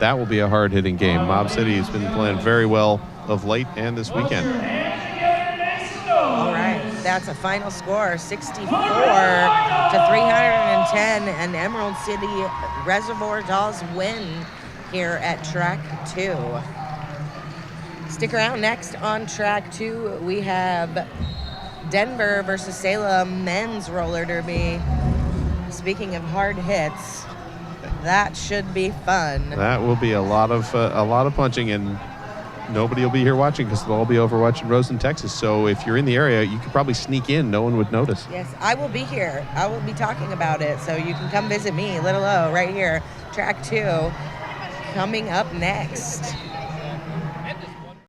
That will be a hard-hitting game. Mob City has been playing very well of late and this weekend. All right, that's a final score, 64 to 310, and Emerald City Reservoir Dolls win here at track 2. Stick around. Next on track 2, we have Denver versus Salem men's roller derby. Speaking of hard hits, that should be fun. That will be a lot of punching, and nobody will be here watching because they'll all be over watching Rosen, Texas. So if you're in the area, you could probably sneak in. No one would notice. Yes, I will be here. I will be talking about it, so you can come visit me, Little O, right here, track 2, coming up next.